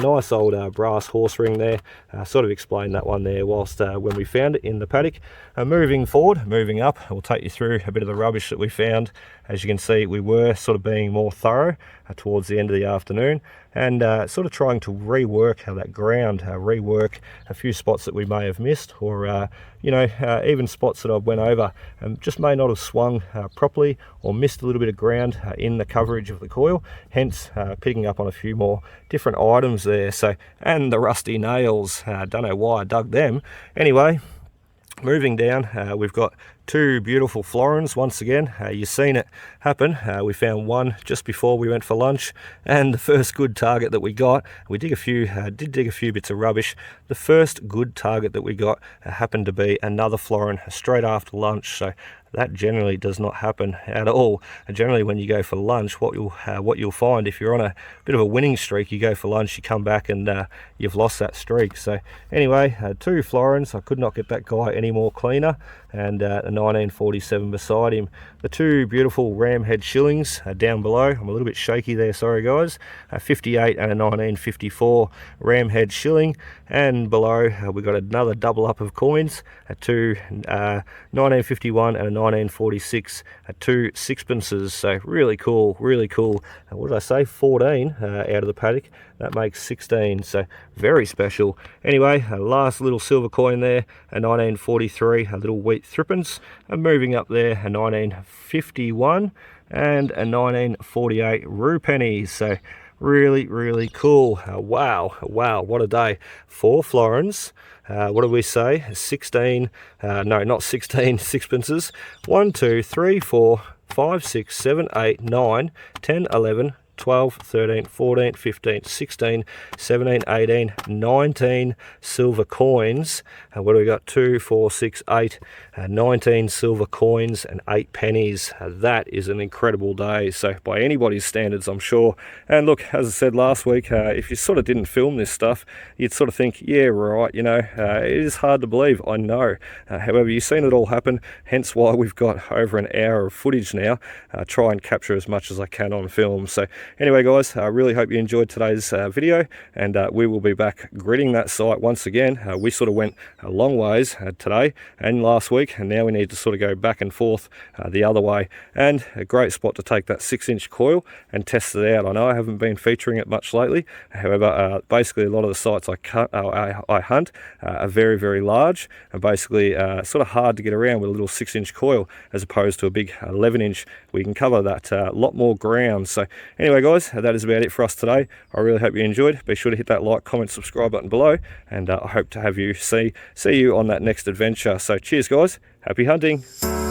nice old brass horse ring there. Sort of explained that one there whilst when we found it in the paddock. Moving forward, moving up, we'll take you through a bit of the rubbish that we found. As you can see, we were sort of being more thorough towards the end of the afternoon, and sort of trying to rework that ground, rework a few spots that we may have missed, or even spots that I went over and just may not have swung properly, or missed a little bit of ground in the coverage of the coil, hence picking up on a few more different items there. So, and the rusty nails, don't know why I dug them. Anyway, moving down, we've got 2 beautiful florins once again. You've seen it happen. We found one just before we went for lunch, and the first good target that we got, we did dig a few bits of rubbish. The first good target that we got happened to be another florin straight after lunch. So that generally does not happen at all. Generally, when you go for lunch, what you'll find, if you're on a bit of a winning streak, you go for lunch, you come back and you've lost that streak. So anyway, 2 florins. I could not get that guy any more cleaner, and the 1947 beside him. The 2 beautiful ram head shillings down below. I'm a little bit shaky there, sorry guys. 58 and a 1954 ram head shilling, and below we got another double up of coins, 2 1951 and a 1946, 2 sixpences. So really cool, really cool. What did I say? 14 out of the paddock. That makes 16, so very special. Anyway, last little silver coin there, a 1943, a little wheat thrippence. And moving up there, a 1951 and a 1948 rue penny. So really, really cool. Wow, what a day. 4 florins. What did we say? 16, no, not 16 sixpences. 1, 2, 3, 4, 5, 6, 7, 8, 9, 10, 11, 12, 13, 14, 15, 16, 17, 18, 19 silver coins. What do we got? 2, 4, 6, 8, 19 silver coins and 8 pennies. That is an incredible day. So by anybody's standards, I'm sure. And look, as I said last week, if you sort of didn't film this stuff, you'd sort of think, yeah, right, you know, it is hard to believe, I know. However, you've seen it all happen, hence why we've got over an hour of footage now. Try and capture as much as I can on film. So anyway, guys, I really hope you enjoyed today's video, and we will be back gridding that site once again. We sort of went a long ways today and last week, and now we need to sort of go back and forth the other way. And a great spot to take that 6-inch coil and test it out. I know I haven't been featuring it much lately. However, basically a lot of the sites I hunt are very, very large, and basically sort of hard to get around with a little 6-inch coil as opposed to a big 11-inch. We can cover that a lot more ground. So anyway, guys, that is about it for us today. I really hope you enjoyed. Be sure to hit that like, comment, subscribe button below, and I hope to have you see you on that next adventure. So cheers, guys. Happy hunting.